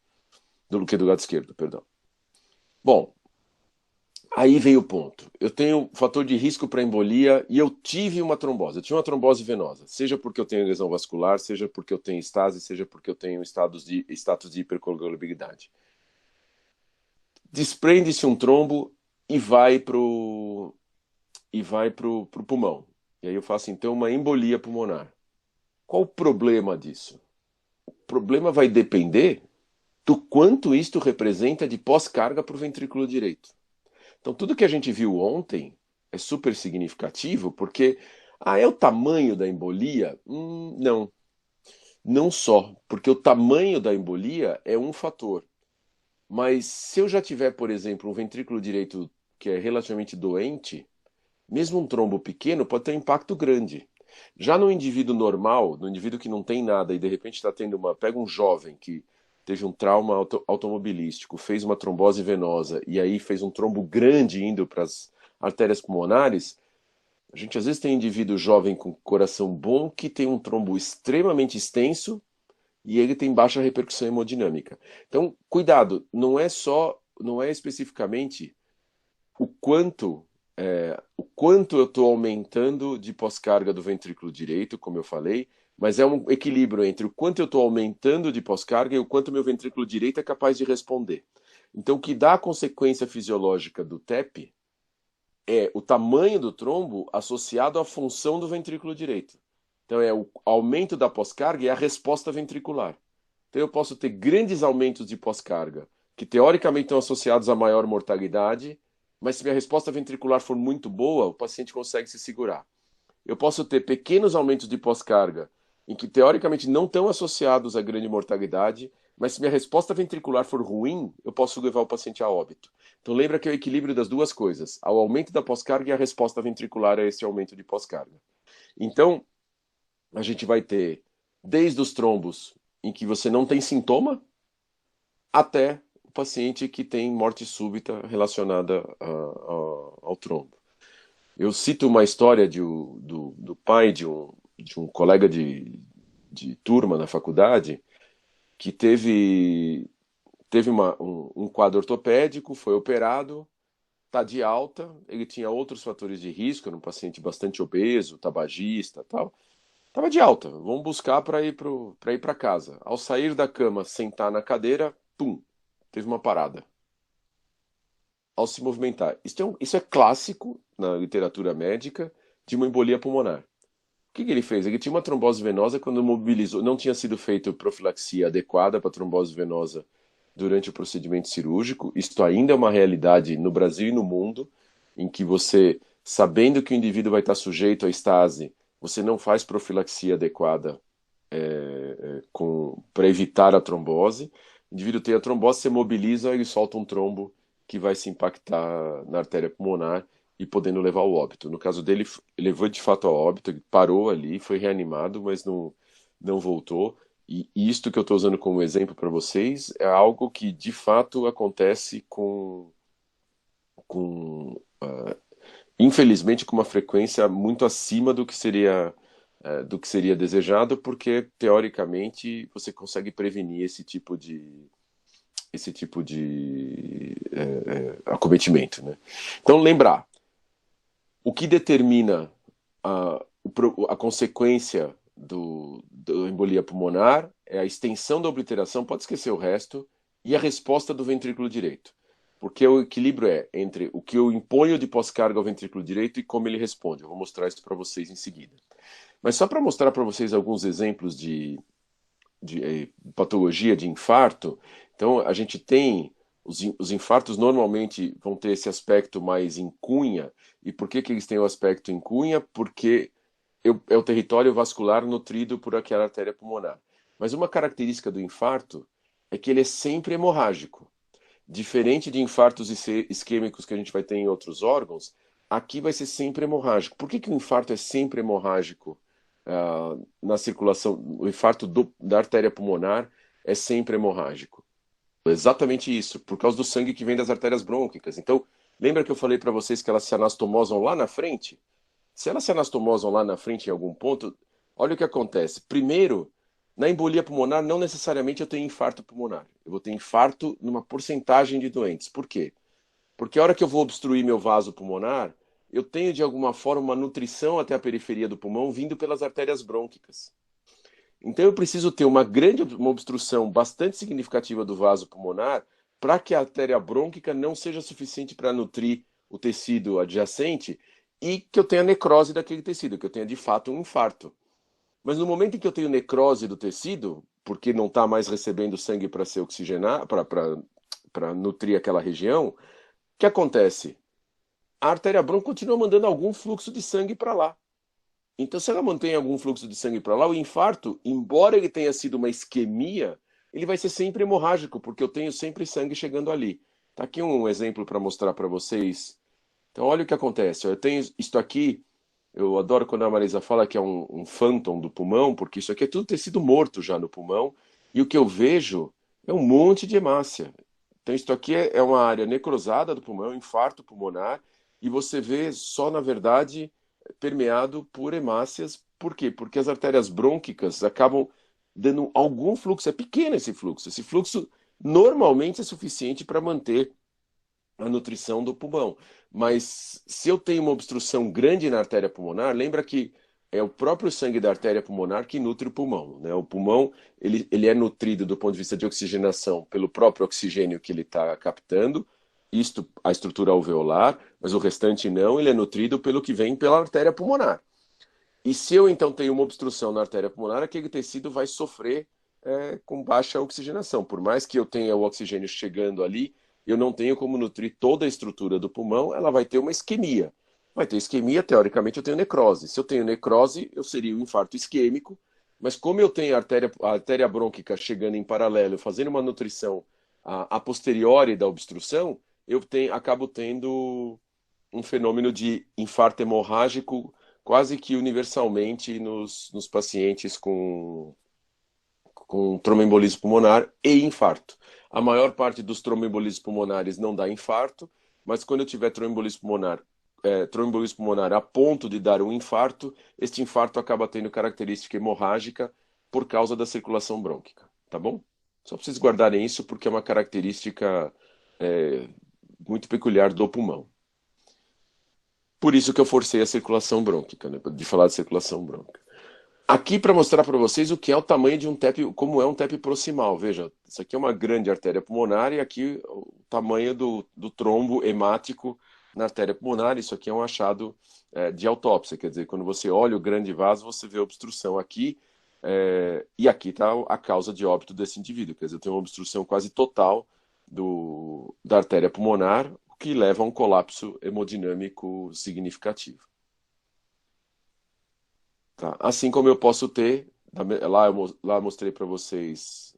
do que do lado esquerdo, perdão. Bom, aí veio o ponto. Eu tenho fator de risco para embolia e eu tive uma trombose. Eu tive uma trombose venosa, seja porque eu tenho lesão vascular, seja porque eu tenho estase, seja porque eu tenho status de hipercoagulabilidade. Desprende-se um trombo e vai pro pulmão. E aí eu faço então uma embolia pulmonar. Qual o problema disso? O problema vai depender do quanto isto representa de pós-carga para o ventrículo direito. Então, tudo que a gente viu ontem é super significativo, porque é o tamanho da embolia? Não. Não só, porque o tamanho da embolia é um fator. Mas se eu já tiver, por exemplo, um ventrículo direito que é relativamente doente, mesmo um trombo pequeno pode ter um impacto grande. Já no indivíduo normal, no indivíduo que não tem nada e de repente está tendo pega um jovem que teve um trauma automobilístico, fez uma trombose venosa e aí fez um trombo grande indo para as artérias pulmonares, a gente às vezes tem indivíduo jovem com coração bom que tem um trombo extremamente extenso e ele tem baixa repercussão hemodinâmica. Então, cuidado, não é especificamente o quanto eu estou aumentando de pós-carga do ventrículo direito, como eu falei, mas é um equilíbrio entre o quanto eu estou aumentando de pós-carga e o quanto meu ventrículo direito é capaz de responder. Então, o que dá a consequência fisiológica do TEP é o tamanho do trombo associado à função do ventrículo direito. Então, é o aumento da pós-carga e a resposta ventricular. Então, eu posso ter grandes aumentos de pós-carga, que teoricamente estão associados a maior mortalidade, mas se minha resposta ventricular for muito boa, o paciente consegue se segurar. Eu posso ter pequenos aumentos de pós-carga, em que teoricamente não estão associados a grande mortalidade, mas se minha resposta ventricular for ruim, eu posso levar o paciente a óbito. Então lembra que é o equilíbrio das duas coisas, ao aumento da pós-carga e a resposta ventricular a esse aumento de pós-carga. Então, a gente vai ter desde os trombos em que você não tem sintoma, até o paciente que tem morte súbita relacionada ao trombo. Eu cito uma história do pai de um colega de turma na faculdade que teve um quadro ortopédico, foi operado, está de alta, ele tinha outros fatores de risco, era um paciente bastante obeso, tabagista tal. Estava de alta, vamos buscar para ir para casa. Ao sair da cama, sentar na cadeira, pum, teve uma parada. Ao se movimentar. Isso é clássico na literatura médica de uma embolia pulmonar. O que ele fez? Ele tinha uma trombose venosa quando mobilizou, não tinha sido feita profilaxia adequada para trombose venosa durante o procedimento cirúrgico. Isto ainda é uma realidade no Brasil e no mundo, em que você, sabendo que o indivíduo vai estar sujeito à estase, você não faz profilaxia adequada para evitar a trombose. O indivíduo tem a trombose, você mobiliza e solta um trombo que vai se impactar na artéria pulmonar e podendo levar ao óbito. No caso dele, levou de fato ao óbito, ele parou ali, foi reanimado, mas não voltou. E isto que eu estou usando como exemplo para vocês é algo que de fato acontece com infelizmente com uma frequência muito acima do que seria desejado, porque teoricamente você consegue prevenir esse tipo de acometimento, né? Então lembrar, o que determina a consequência do embolia pulmonar é a extensão da obliteração, pode esquecer o resto, e a resposta do ventrículo direito. Porque o equilíbrio é entre o que eu imponho de pós-carga ao ventrículo direito e como ele responde. Eu vou mostrar isso para vocês em seguida. Mas só para mostrar para vocês alguns exemplos de patologia de infarto, então a gente tem os infartos normalmente vão ter esse aspecto mais em cunha. E por que eles têm o aspecto em cunha? Porque é o território vascular nutrido por aquela artéria pulmonar. Mas uma característica do infarto é que ele é sempre hemorrágico. Diferente de infartos isquêmicos que a gente vai ter em outros órgãos, aqui vai ser sempre hemorrágico. Por que o infarto é sempre hemorrágico na circulação? O infarto da artéria pulmonar é sempre hemorrágico. Exatamente isso, por causa do sangue que vem das artérias brônquicas. Então, lembra que eu falei para vocês que elas se anastomosam lá na frente? Se elas se anastomosam lá na frente em algum ponto, olha o que acontece. Primeiro, na embolia pulmonar, não necessariamente eu tenho infarto pulmonar. Eu vou ter infarto numa porcentagem de doentes. Por quê? Porque a hora que eu vou obstruir meu vaso pulmonar, eu tenho de alguma forma uma nutrição até a periferia do pulmão vindo pelas artérias brônquicas. Então eu preciso ter uma obstrução bastante significativa do vaso pulmonar para que a artéria brônquica não seja suficiente para nutrir o tecido adjacente e que eu tenha necrose daquele tecido, que eu tenha de fato um infarto. Mas no momento em que eu tenho necrose do tecido, porque não está mais recebendo sangue para ser oxigenado, para nutrir aquela região, o que acontece? A artéria brônquica continua mandando algum fluxo de sangue para lá. Então, se ela mantém algum fluxo de sangue para lá, o infarto, embora ele tenha sido uma isquemia, ele vai ser sempre hemorrágico, porque eu tenho sempre sangue chegando ali. Tá aqui um exemplo para mostrar para vocês. Então, olha o que acontece. Eu tenho isto aqui, eu adoro quando a Marisa fala que é um phantom do pulmão, porque isso aqui é tudo tecido morto já no pulmão, e o que eu vejo é um monte de hemácia. Então, isto aqui é uma área necrosada do pulmão, infarto pulmonar, e você vê só, na verdade, permeado por hemácias. Por quê? Porque as artérias brônquicas acabam dando algum fluxo, é pequeno esse fluxo. Esse fluxo normalmente é suficiente para manter a nutrição do pulmão. Mas se eu tenho uma obstrução grande na artéria pulmonar, lembra que é o próprio sangue da artéria pulmonar que nutre o pulmão, né? O pulmão ele é nutrido do ponto de vista de oxigenação pelo próprio oxigênio que ele está captando, isto a estrutura alveolar, mas o restante não, ele é nutrido pelo que vem pela artéria pulmonar. E se eu então tenho uma obstrução na artéria pulmonar, aquele tecido vai sofrer com baixa oxigenação. Por mais que eu tenha o oxigênio chegando ali, eu não tenho como nutrir toda a estrutura do pulmão, ela vai ter uma isquemia. Vai ter isquemia, teoricamente eu tenho necrose. Se eu tenho necrose, eu seria um infarto isquêmico, mas como eu tenho a artéria brônquica chegando em paralelo, fazendo uma nutrição a posteriori da obstrução, acabo tendo um fenômeno de infarto hemorrágico quase que universalmente nos pacientes com tromboembolismo pulmonar e infarto. A maior parte dos tromboembolismos pulmonares não dá infarto, mas quando eu tiver tromboembolismo pulmonar a ponto de dar um infarto, este infarto acaba tendo característica hemorrágica por causa da circulação brônquica, tá bom? Só para vocês guardarem isso porque é uma característica muito peculiar do pulmão. Por isso que eu forcei a circulação brônquica, né? De falar de circulação brônquica. Aqui para mostrar para vocês o que é o tamanho de um TEP, como é um TEP proximal. Veja, isso aqui é uma grande artéria pulmonar e aqui o tamanho do trombo hemático na artéria pulmonar. Isso aqui é um achado de autópsia, quer dizer, quando você olha o grande vaso, você vê a obstrução aqui. E aqui está a causa de óbito desse indivíduo. Quer dizer, eu tenho uma obstrução quase total da artéria pulmonar, o que leva a um colapso hemodinâmico significativo. Tá? Assim como eu posso ter, lá eu mostrei para vocês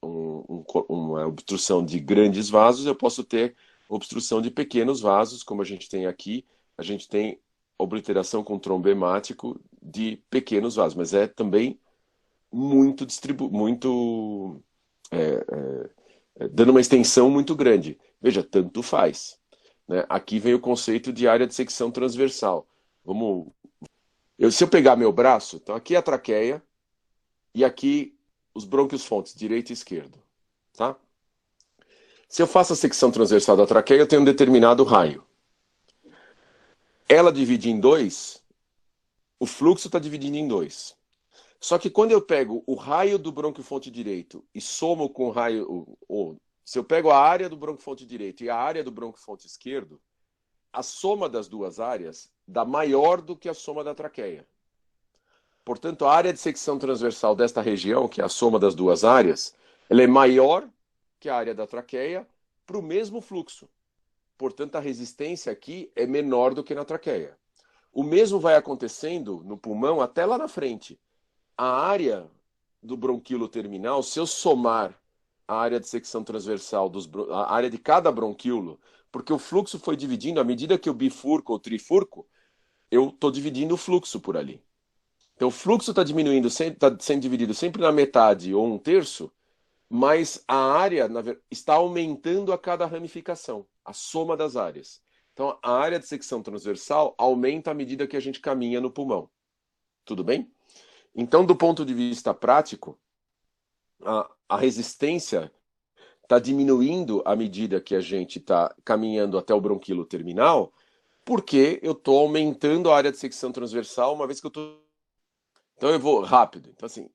uma obstrução de grandes vasos, eu posso ter obstrução de pequenos vasos, como a gente tem aqui, a gente tem obliteração com trombo hemático de pequenos vasos, mas é também muito dando uma extensão muito grande. Veja, tanto faz. Né? Aqui vem o conceito de área de secção transversal. Se eu pegar meu braço, então aqui é a traqueia e aqui os brônquios fontes, direito e esquerdo. Tá? Se eu faço a secção transversal da traqueia, eu tenho um determinado raio. Ela divide em dois, o fluxo está dividindo em dois. Só que quando eu pego o raio do brônquio-fonte direito e somo com o raio. Se eu pego a área do brônquio-fonte direito e a área do brônquio-fonte esquerdo, a soma das duas áreas dá maior do que a soma da traqueia. Portanto, a área de secção transversal desta região, que é a soma das duas áreas, ela é maior que a área da traqueia para o mesmo fluxo. Portanto, a resistência aqui é menor do que na traqueia. O mesmo vai acontecendo no pulmão até lá na frente. A área do bronquíolo terminal, se eu somar a área de secção transversal, a área de cada bronquíolo, porque o fluxo foi dividindo, à medida que eu bifurco ou trifurco, eu estou dividindo o fluxo por ali. Então o fluxo está diminuindo, está sendo dividido sempre na metade ou um terço, mas a área está aumentando a cada ramificação, a soma das áreas. Então a área de secção transversal aumenta à medida que a gente caminha no pulmão. Tudo bem? Então, do ponto de vista prático, a resistência está diminuindo à medida que a gente está caminhando até o bronquíolo terminal, porque eu estou aumentando a área de secção transversal, uma vez que eu estou. Então eu vou rápido. Então, assim,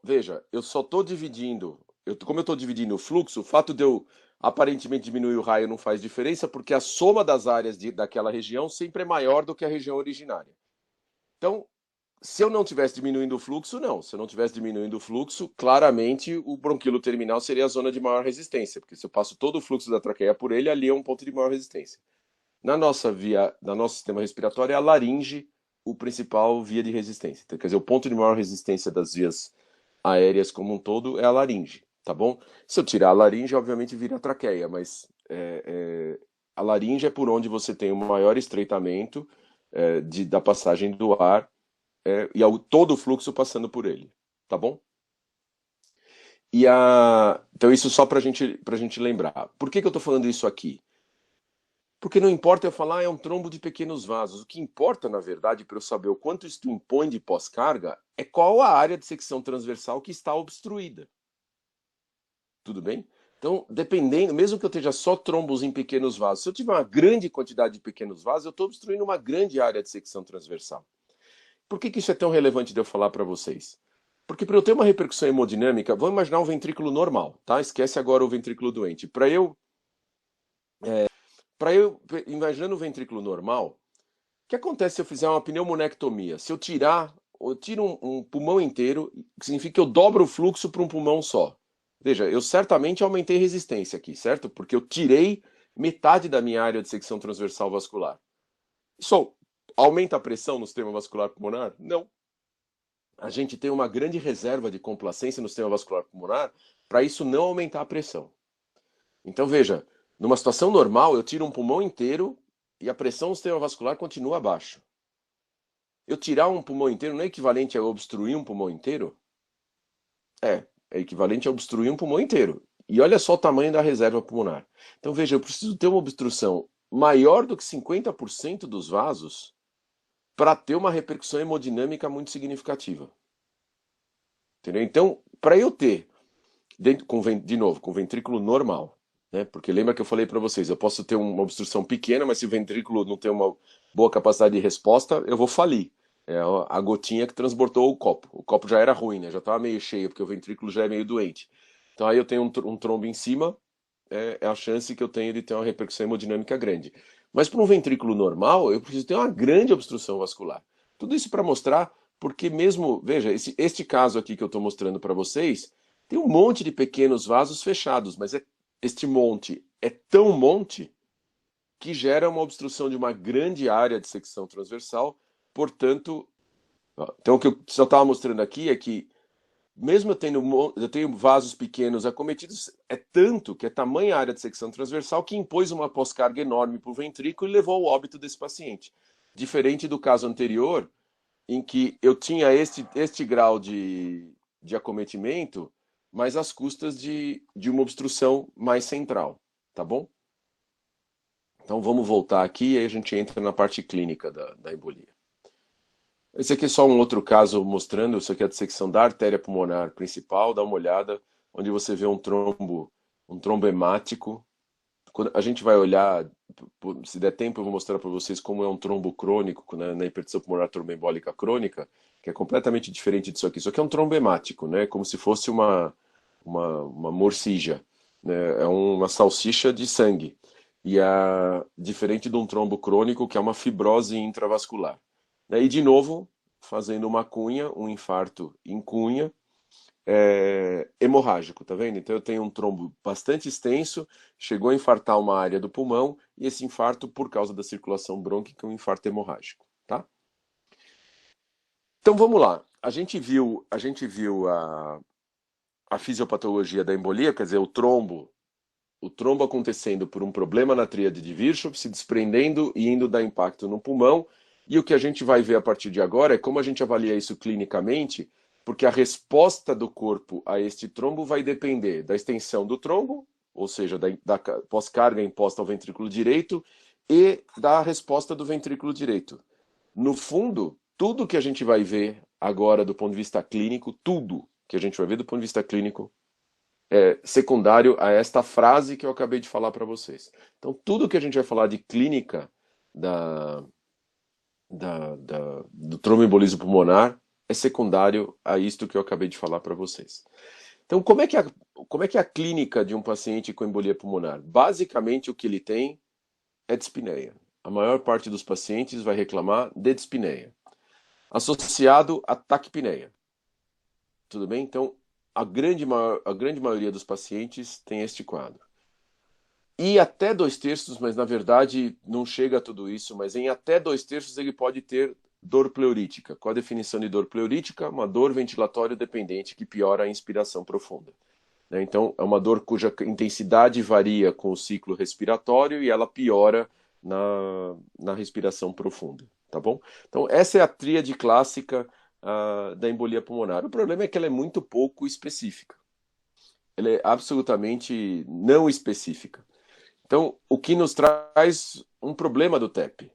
veja, eu só estou dividindo. Como eu estou dividindo o fluxo, o fato de eu aparentemente diminuir o raio não faz diferença, porque a soma das áreas daquela região sempre é maior do que a região originária. Então, se eu não tivesse diminuindo o fluxo, não. Se eu não tivesse diminuindo o fluxo, claramente o bronquíolo terminal seria a zona de maior resistência, porque se eu passo todo o fluxo da traqueia por ele, ali é um ponto de maior resistência. No nosso sistema respiratório, é a laringe o principal via de resistência. Então, quer dizer, o ponto de maior resistência das vias aéreas como um todo é a laringe, tá bom? Se eu tirar a laringe, obviamente vira a traqueia, mas a laringe é por onde você tem o maior estreitamento da passagem do ar e todo o fluxo passando por ele, tá bom? Então isso só para a gente lembrar. Por que eu estou falando isso aqui? Porque não importa eu falar, é um trombo de pequenos vasos. O que importa, na verdade, para eu saber o quanto isso impõe de pós-carga, é qual a área de secção transversal que está obstruída. Tudo bem? Então, dependendo, mesmo que eu esteja só trombos em pequenos vasos, se eu tiver uma grande quantidade de pequenos vasos, eu estou obstruindo uma grande área de secção transversal. Por que isso é tão relevante de eu falar para vocês? Porque para eu ter uma repercussão hemodinâmica, vamos imaginar um ventrículo normal, tá? Esquece agora o ventrículo doente. Imaginando o ventrículo normal, o que acontece se eu fizer uma pneumonectomia? Se eu tiro um pulmão inteiro, significa que eu dobro o fluxo para um pulmão só. Veja, eu certamente aumentei resistência aqui, certo? Porque eu tirei metade da minha área de secção transversal vascular. Isso aumenta a pressão no sistema vascular pulmonar? Não. A gente tem uma grande reserva de complacência no sistema vascular pulmonar para isso não aumentar a pressão. Então veja, numa situação normal, eu tiro um pulmão inteiro e a pressão do sistema vascular continua baixa. Eu tirar um pulmão inteiro não é equivalente a obstruir um pulmão inteiro? É equivalente a obstruir um pulmão inteiro. E olha só o tamanho da reserva pulmonar. Então veja, eu preciso ter uma obstrução maior do que 50% dos vasos para ter uma repercussão hemodinâmica muito significativa. Entendeu? Então, para eu ter, de novo, com ventrículo normal, né? Porque lembra que eu falei para vocês, eu posso ter uma obstrução pequena, mas se o ventrículo não tem uma boa capacidade de resposta, eu vou falir. É a gotinha que transbordou o copo. O copo já era ruim, né? Já estava meio cheio, porque o ventrículo já é meio doente. Então aí eu tenho um trombo em cima, é a chance que eu tenho de ter uma repercussão hemodinâmica grande. Mas para um ventrículo normal, eu preciso ter uma grande obstrução vascular. Tudo isso para mostrar porque mesmo, veja, este caso aqui que eu estou mostrando para vocês, tem um monte de pequenos vasos fechados, mas este monte é tão monte que gera uma obstrução de uma grande área de secção transversal, portanto, então o que eu só estava mostrando aqui é que mesmo eu tenho vasos pequenos acometidos, é tanto que é tamanha a área de secção transversal que impôs uma pós-carga enorme para o ventrículo e levou ao óbito desse paciente. Diferente do caso anterior, em que eu tinha este grau de acometimento, mas às custas de uma obstrução mais central, tá bom? Então vamos voltar aqui e aí a gente entra na parte clínica da embolia. Esse aqui é só um outro caso mostrando, isso aqui é a dissecção da artéria pulmonar principal, dá uma olhada, onde você vê um trombo hemático. Quando a gente vai olhar, se der tempo eu vou mostrar para vocês como é um trombo crônico, né, na hipertensão pulmonar tromboembólica crônica, que é completamente diferente disso aqui. Isso aqui é um trombo hemático, né, como se fosse uma morcija, né, é uma salsicha de sangue. E diferente de um trombo crônico, que é uma fibrose intravascular. Daí, de novo, fazendo uma cunha, um infarto em cunha, hemorrágico, tá vendo? Então eu tenho um trombo bastante extenso, chegou a infartar uma área do pulmão, e esse infarto, por causa da circulação brônquica, é um infarto hemorrágico, tá? Então vamos lá. A gente viu a fisiopatologia da embolia, quer dizer, o trombo acontecendo por um problema na tríade de Virchow, se desprendendo e indo dar impacto no pulmão. E o que a gente vai ver a partir de agora é como a gente avalia isso clinicamente, porque a resposta do corpo a este trombo vai depender da extensão do trombo, ou seja, da pós-carga imposta ao ventrículo direito, e da resposta do ventrículo direito. No fundo, tudo que a gente vai ver agora do ponto de vista clínico, tudo que a gente vai ver do ponto de vista clínico, secundário a esta frase que eu acabei de falar para vocês. Então, tudo que a gente vai falar de clínica do tromboembolismo pulmonar é secundário a isto que eu acabei de falar para vocês. Então, como é que é a clínica de um paciente com embolia pulmonar? Basicamente, o que ele tem é dispneia. A maior parte dos pacientes vai reclamar de dispneia, associado a taquipneia. Tudo bem? Então, a grande maioria dos pacientes tem este quadro. E até 2/3, mas na verdade não chega a tudo isso, mas em até 2/3 ele pode ter dor pleurítica. Qual a definição de dor pleurítica? Uma dor ventilatória dependente que piora a inspiração profunda. Então, é uma dor cuja intensidade varia com o ciclo respiratório e ela piora na respiração profunda, tá bom? Então, essa é a tríade clássica da embolia pulmonar. O problema é que ela é muito pouco específica. Ela é absolutamente não específica. Então, o que nos traz um problema do TEP.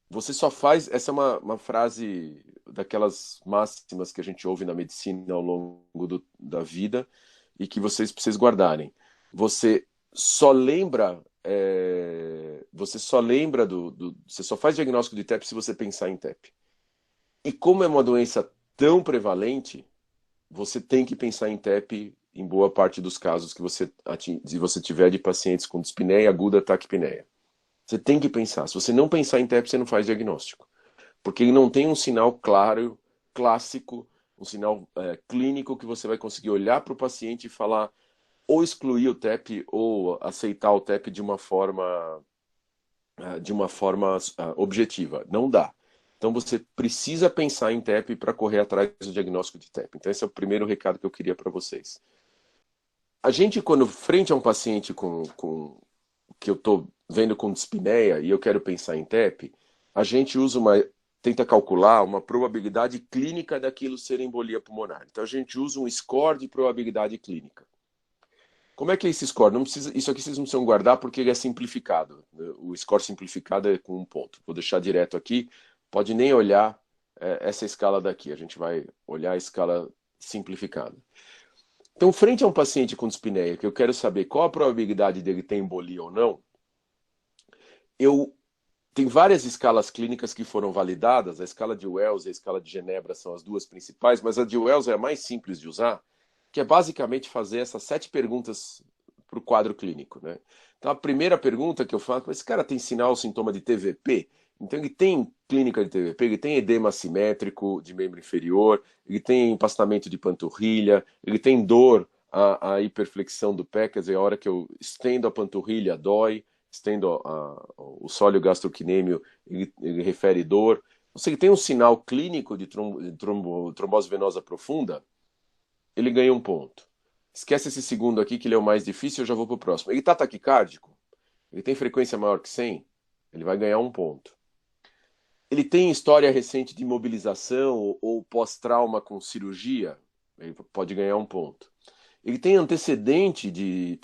Você só faz. Essa é uma frase daquelas máximas que a gente ouve na medicina ao longo da vida e que vocês precisam guardarem. Você só lembra. Você só faz diagnóstico de TEP se você pensar em TEP. E como é uma doença tão prevalente, você tem que pensar em TEP em boa parte dos casos que você tiver de pacientes com dispneia aguda, taquipneia. Você tem que pensar. Se você não pensar em TEP, você não faz diagnóstico. Porque ele não tem um sinal claro, clássico, um sinal clínico que você vai conseguir olhar para o paciente e falar ou excluir o TEP ou aceitar o TEP de uma forma objetiva. Não dá. Então você precisa pensar em TEP para correr atrás do diagnóstico de TEP. Então esse é o primeiro recado que eu queria para vocês. A gente, quando frente a um paciente que eu estou vendo com dispneia e eu quero pensar em TEP, a gente tenta calcular uma probabilidade clínica daquilo ser embolia pulmonar. Então a gente usa um score de probabilidade clínica. Como é que é esse score? Isso aqui vocês não precisam guardar porque ele é simplificado. O score simplificado é com um ponto. Vou deixar direto aqui. Pode nem olhar essa escala daqui. A gente vai olhar a escala simplificada. Então, frente a um paciente com dispneia, que eu quero saber qual a probabilidade dele ter embolia ou não, tem várias escalas clínicas que foram validadas. A escala de Wells e a escala de Genebra são as duas principais, mas a de Wells é a mais simples de usar, que é basicamente fazer essas 7 perguntas para o quadro clínico, né? Então, a primeira pergunta que eu faço, esse cara tem sinal ou sintoma de TVP? Então ele tem clínica de TVP, ele tem edema assimétrico de membro inferior, ele tem empastamento de panturrilha, ele tem dor, a hiperflexão do pé, quer dizer, a hora que eu estendo a panturrilha dói, estendo o sólio gastrocnêmio, ele refere dor. Ou seja, ele tem um sinal clínico de trombose venosa profunda, ele ganha um ponto. Esquece esse segundo aqui, que ele é o mais difícil, eu já vou para o próximo. Ele está taquicárdico? Ele tem frequência maior que 100? Ele vai ganhar um ponto. Ele tem história recente de imobilização ou pós-trauma com cirurgia? Ele pode ganhar um ponto. Ele tem antecedente de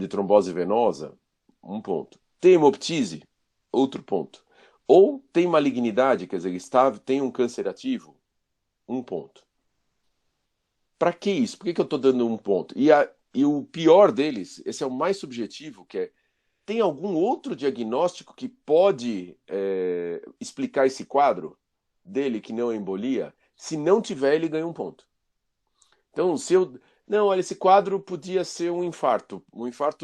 trombose venosa? Um ponto. Tem hemoptise? Outro ponto. Ou tem malignidade, quer dizer, tem um câncer ativo? Um ponto. Para que isso? Por que eu estou dando um ponto? E o pior deles, esse é o mais subjetivo, que é: tem algum outro diagnóstico que pode explicar esse quadro dele que não é embolia? Se não tiver, ele ganha um ponto. Então, se eu. Não, olha, esse quadro podia ser um infarto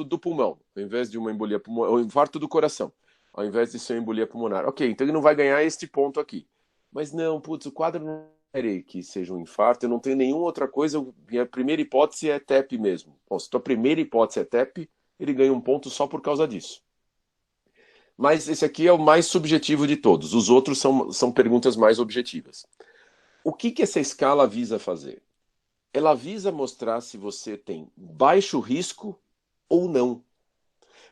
do pulmão, ao invés de uma embolia pulmonar, ou um infarto do coração, ao invés de ser uma embolia pulmonar. Ok, então ele não vai ganhar este ponto aqui. Mas não, putz, o quadro não quer que seja um infarto, eu não tenho nenhuma outra coisa, minha primeira hipótese é TEP mesmo. Bom, se tua primeira hipótese é TEP, ele ganha um ponto só por causa disso. Mas esse aqui é o mais subjetivo de todos. Os outros são perguntas mais objetivas. O que essa escala visa fazer? Ela visa mostrar se você tem baixo risco ou não.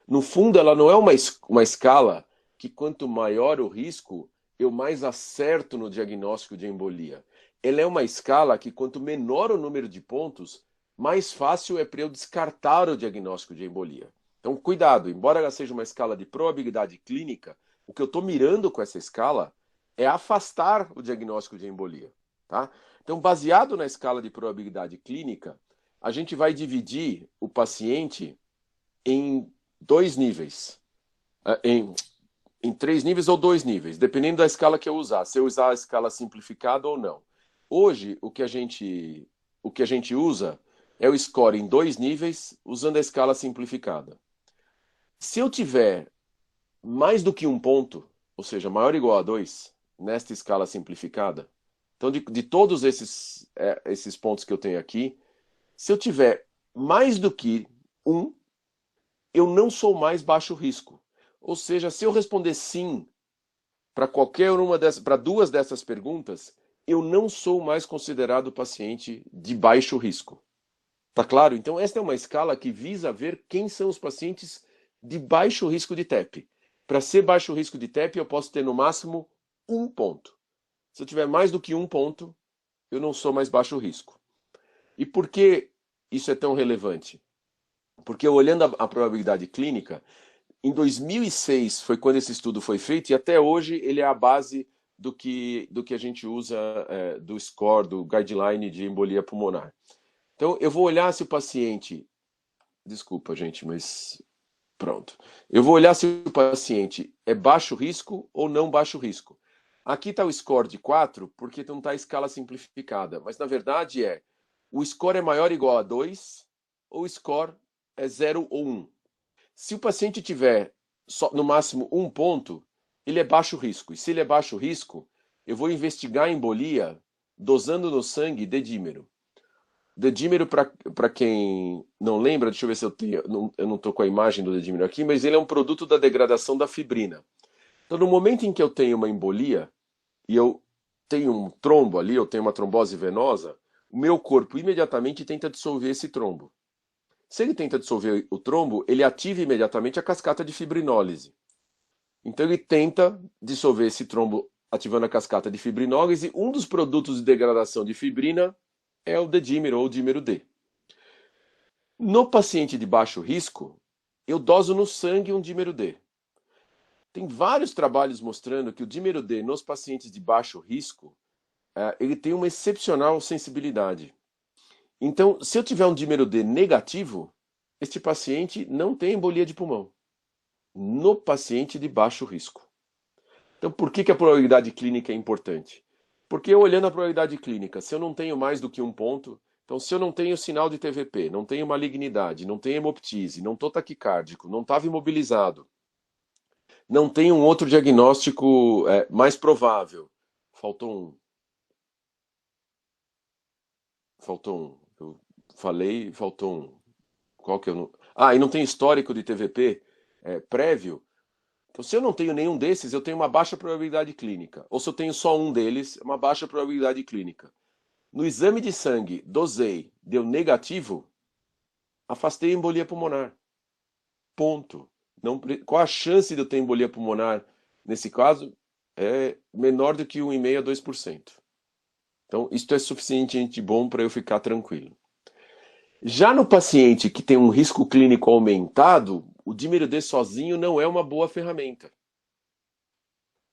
No fundo, ela não é uma escala que quanto maior o risco, eu mais acerto no diagnóstico de embolia. Ela é uma escala que quanto menor o número de pontos, mais fácil é para eu descartar o diagnóstico de embolia. Então, cuidado, embora ela seja uma escala de probabilidade clínica, o que eu estou mirando com essa escala é afastar o diagnóstico de embolia. Tá? Então, baseado na escala de probabilidade clínica, a gente vai dividir o paciente em dois níveis, em três níveis ou dois níveis, dependendo da escala que eu usar, se eu usar a escala simplificada ou não. Hoje, o que a gente usa é o score em dois níveis, usando a escala simplificada. Se eu tiver mais do que um ponto, ou seja, maior ou igual a 2, nesta escala simplificada, então de todos esses pontos que eu tenho aqui, se eu tiver mais do que um, eu não sou mais baixo risco. Ou seja, se eu responder sim para qualquer uma dessas, para duas dessas perguntas, eu não sou mais considerado paciente de baixo risco. Tá claro? Então, esta é uma escala que visa ver quem são os pacientes de baixo risco de TEP. Para ser baixo risco de TEP, eu posso ter no máximo um ponto. Se eu tiver mais do que um ponto, eu não sou mais baixo risco. E por que isso é tão relevante? Porque olhando a probabilidade clínica, em 2006 foi quando esse estudo foi feito e até hoje ele é a base do que a gente usa do score, do guideline de embolia pulmonar. Então eu vou olhar se o paciente, desculpa gente, mas pronto. Eu vou olhar se o paciente é baixo risco ou não baixo risco. Aqui está o score de 4 porque não está a escala simplificada, mas na verdade o score é maior ou igual a 2 ou o score é 0 ou 1. Se o paciente tiver no máximo um ponto, ele é baixo risco. E se ele é baixo risco, eu vou investigar a embolia dosando no sangue dedímero. Dedímero, para quem não lembra, deixa eu ver se eu tenho. Eu não estou com a imagem do dedímero aqui, mas ele é um produto da degradação da fibrina. Então, no momento em que eu tenho uma embolia e eu tenho um trombo ali, eu tenho uma trombose venosa, o meu corpo imediatamente tenta dissolver esse trombo. Se ele tenta dissolver o trombo, ele ativa imediatamente a cascata de fibrinólise. Então ele tenta dissolver esse trombo ativando a cascata de fibrinólise. Um dos produtos de degradação de fibrina é o dedímero ou dímero D. No paciente de baixo risco, eu doso no sangue um dímero D. Tem vários trabalhos mostrando que o dímero D nos pacientes de baixo risco, ele tem uma excepcional sensibilidade. Então, se eu tiver um dímero D negativo, este paciente não tem embolia de pulmão. No paciente de baixo risco. Então, por que a probabilidade clínica é importante? Porque olhando a probabilidade clínica, se eu não tenho mais do que um ponto, então se eu não tenho sinal de TVP, não tenho malignidade, não tenho hemoptise, não estou taquicárdico, não estava imobilizado, Não tem um outro diagnóstico mais provável. Faltou um. Faltou um. Eu falei, faltou um. Qual que eu não. Ah, e não tem histórico de TVP prévio. Então, se eu não tenho nenhum desses, eu tenho uma baixa probabilidade clínica. Ou se eu tenho só um deles, uma baixa probabilidade clínica. No exame de sangue, dosei, deu negativo, afastei a embolia pulmonar. Ponto. Não, qual a chance de eu ter embolia pulmonar nesse caso? É menor do que 1,5% a 2%. Então, isso é suficientemente bom para eu ficar tranquilo. Já no paciente que tem um risco clínico aumentado, o Dimer-D sozinho não é uma boa ferramenta.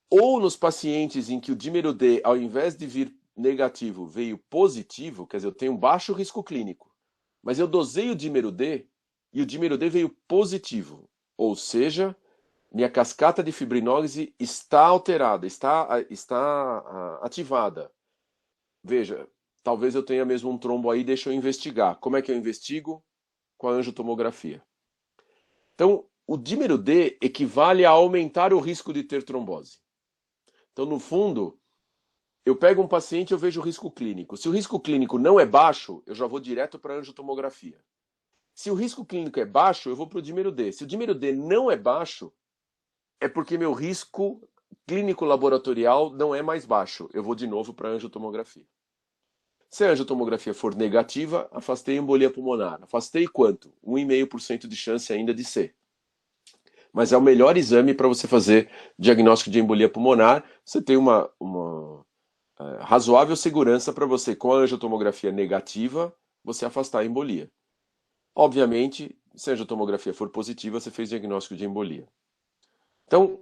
Ou nos pacientes em que o Dimer-D, ao invés de vir negativo, veio positivo, quer dizer, eu tenho um baixo risco clínico, mas eu dosei o Dimer-D e o Dimer-D veio positivo. Ou seja, minha cascata de fibrinólise está alterada, está ativada. Veja, talvez eu tenha mesmo um trombo aí, deixa eu investigar. Como é que eu investigo? Com a angiotomografia. Então, o Dimer-D equivale a aumentar o risco de ter trombose. Então, no fundo, eu pego um paciente e eu vejo o risco clínico. Se o risco clínico não é baixo, eu já vou direto para a angiotomografia. Se o risco clínico é baixo, eu vou para o Dimer-D. Se o Dimer-D não é baixo, é porque meu risco clínico laboratorial não é mais baixo. Eu vou de novo para a angiotomografia. Se a angiotomografia for negativa, afastei a embolia pulmonar. Afastei quanto? 1,5% de chance ainda de ser. Mas é o melhor exame para você fazer diagnóstico de embolia pulmonar. Você tem uma razoável segurança para você, com a angiotomografia negativa, você afastar a embolia. Obviamente, se a angiotomografia for positiva, você fez diagnóstico de embolia. Então,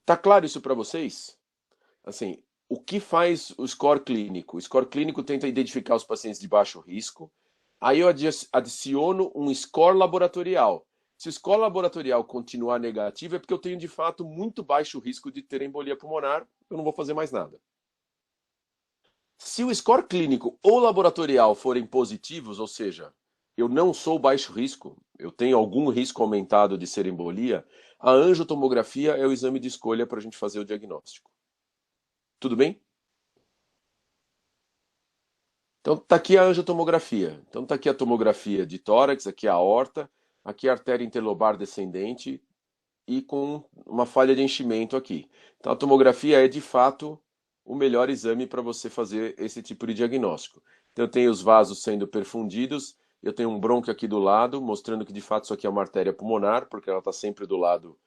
tá claro isso para vocês? Assim, o que faz o score clínico? O score clínico tenta identificar os pacientes de baixo risco. Aí eu adiciono um score laboratorial. Se o score laboratorial continuar negativo, é porque eu tenho de fato muito baixo risco de ter embolia pulmonar, eu não vou fazer mais nada. Se o score clínico ou laboratorial forem positivos, ou seja, eu não sou baixo risco, eu tenho algum risco aumentado de ser embolia, a angiotomografia é o exame de escolha para a gente fazer o diagnóstico. Tudo bem? Então tá aqui a angiotomografia. Então tá aqui a tomografia de tórax, aqui a aorta, aqui a artéria interlobar descendente e com uma falha de enchimento aqui. Então a tomografia é de fato o melhor exame para você fazer esse tipo de diagnóstico. Então eu tenho os vasos sendo perfundidos, eu tenho um brônquio aqui do lado, mostrando que de fato isso aqui é uma artéria pulmonar, porque ela está sempre do lado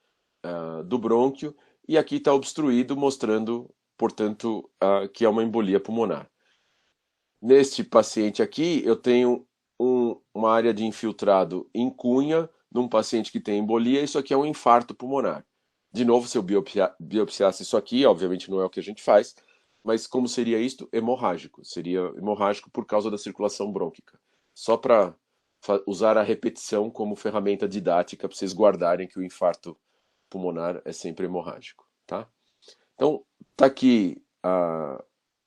do brônquio, e aqui está obstruído, mostrando, portanto, que é uma embolia pulmonar. Neste paciente aqui, eu tenho uma área de infiltrado em cunha, num paciente que tem embolia, isso aqui é um infarto pulmonar. De novo, se eu biopsiasse isso aqui, obviamente não é o que a gente faz, mas como seria isto? Hemorrágico. Seria hemorrágico por causa da circulação brônquica. Só para usar a repetição como ferramenta didática para vocês guardarem que o infarto pulmonar é sempre hemorrágico, tá? Então, tá aqui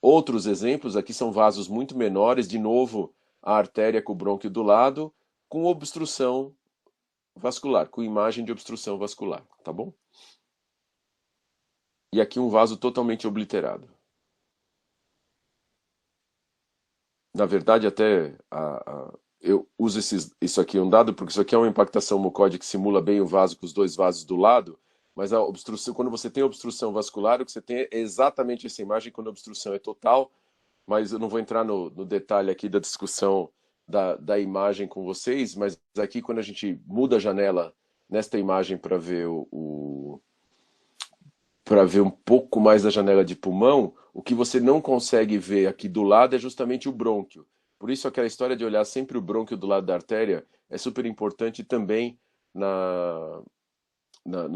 outros exemplos. Aqui são vasos muito menores. De novo, a artéria com o brônquio do lado, com obstrução vascular, com imagem de obstrução vascular, tá bom? E aqui um vaso totalmente obliterado. Na verdade, até eu uso isso aqui um dado, porque isso aqui é uma impactação mucóide que simula bem o vaso com os dois vasos do lado, mas a obstrução, quando você tem obstrução vascular, o que você tem é exatamente essa imagem quando a obstrução é total, mas eu não vou entrar no detalhe aqui da discussão da imagem com vocês, mas aqui quando a gente muda a janela nesta imagem para ver para ver um pouco mais da janela de pulmão, o que você não consegue ver aqui do lado é justamente o brônquio. Por isso aquela história de olhar sempre o brônquio do lado da artéria é super importante também no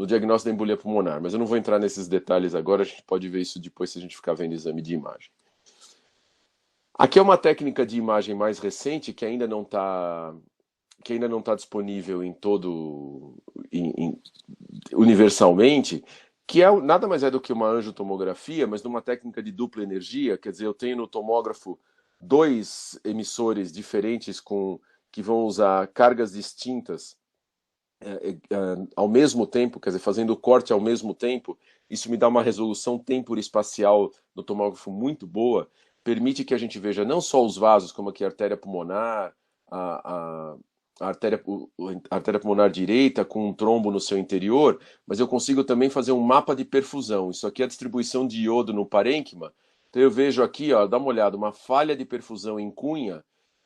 diagnóstico da embolia pulmonar. Mas eu não vou entrar nesses detalhes agora, a gente pode ver isso depois se a gente ficar vendo exame de imagem. Aqui é uma técnica de imagem mais recente que ainda não está disponível em todo universalmente, que nada mais é do que uma angiotomografia, mas numa técnica de dupla energia. Quer dizer, eu tenho no tomógrafo dois emissores diferentes que vão usar cargas distintas ao mesmo tempo, quer dizer, fazendo o corte ao mesmo tempo, isso me dá uma resolução temporoespacial no tomógrafo muito boa, permite que a gente veja não só os vasos, como aqui a artéria pulmonar, a, a, a artéria pulmonar direita com um trombo no seu interior, mas eu consigo também fazer um mapa de perfusão. Isso aqui é a distribuição de iodo no parênquima. Então eu vejo aqui, ó, dá uma olhada, uma falha de perfusão em cunha,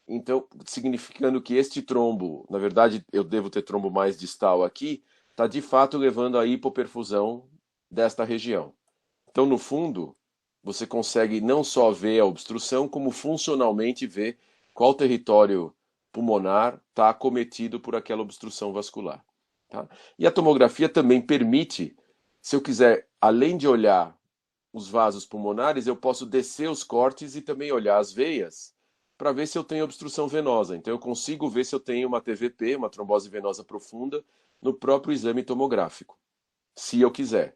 então, significando que este trombo, na verdade, eu devo ter trombo mais distal aqui, está de fato levando à hipoperfusão desta região. Então, no fundo, você consegue não só ver a obstrução, como funcionalmente ver qual território pulmonar está acometido por aquela obstrução vascular. Tá? E a tomografia também permite, se eu quiser, além de olhar os vasos pulmonares, eu posso descer os cortes e também olhar as veias para ver se eu tenho obstrução venosa. Então eu consigo ver se eu tenho uma TVP, uma trombose venosa profunda, no próprio exame tomográfico, se eu quiser.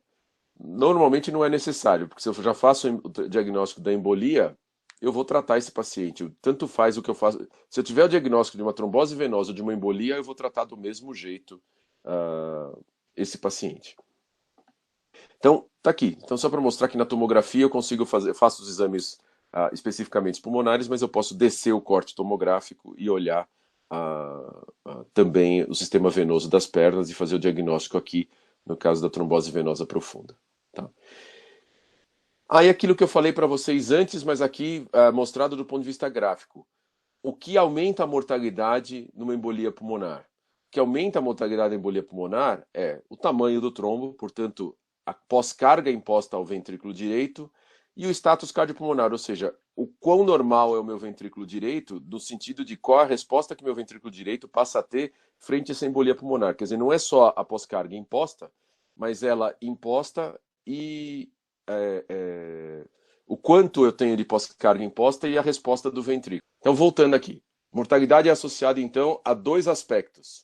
Normalmente não é necessário, porque se eu já faço o diagnóstico da embolia, eu vou tratar esse paciente. Tanto faz o que eu faço. Se eu tiver o diagnóstico de uma trombose venosa ou de uma embolia, eu vou tratar do mesmo jeito esse paciente. Então, tá aqui. Então, só para mostrar que na tomografia eu consigo fazer, faço os exames especificamente pulmonares, mas eu posso descer o corte tomográfico e olhar também o sistema venoso das pernas e fazer o diagnóstico aqui, no caso da trombose venosa profunda. Tá? Aí aquilo que eu falei para vocês antes, mas aqui mostrado do ponto de vista gráfico. O que aumenta a mortalidade numa embolia pulmonar? O que aumenta a mortalidade da embolia pulmonar é o tamanho do trombo, portanto, a pós-carga imposta ao ventrículo direito e o status cardiopulmonar, ou seja, o quão normal é o meu ventrículo direito, no sentido de qual a resposta que meu ventrículo direito passa a ter frente a essa embolia pulmonar. Quer dizer, não é só a pós-carga imposta, mas ela imposta e o quanto eu tenho de pós-carga imposta e a resposta do ventrículo. Então, voltando aqui. Mortalidade é associada, então, a dois aspectos.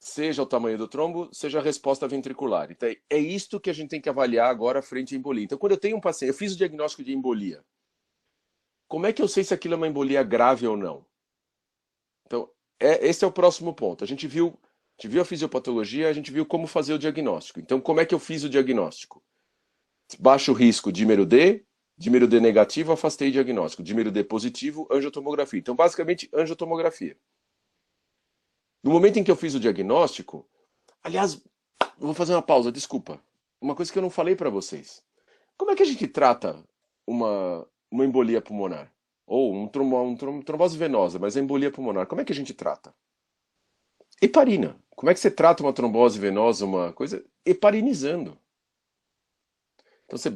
Seja o tamanho do trombo, seja a resposta ventricular. Então, é isto que a gente tem que avaliar agora frente à embolia. Então, quando eu tenho um paciente, eu fiz o diagnóstico de embolia. Como é que eu sei se aquilo é uma embolia grave ou não? Então, esse é o próximo ponto. A gente viu a fisiopatologia, a gente viu como fazer o diagnóstico. Então, como é que eu fiz o diagnóstico? Baixo risco, dímero D negativo, afastei diagnóstico. Dímero D positivo, angiotomografia. Então, basicamente, angiotomografia. No momento em que eu fiz o diagnóstico, aliás, vou fazer uma pausa, desculpa. Uma coisa que eu não falei para vocês. Como é que a gente trata uma embolia pulmonar? Ou trombose venosa, mas a embolia pulmonar, como é que a gente trata? Heparina. Como é que você trata uma trombose venosa, uma coisa? Heparinizando. Então, você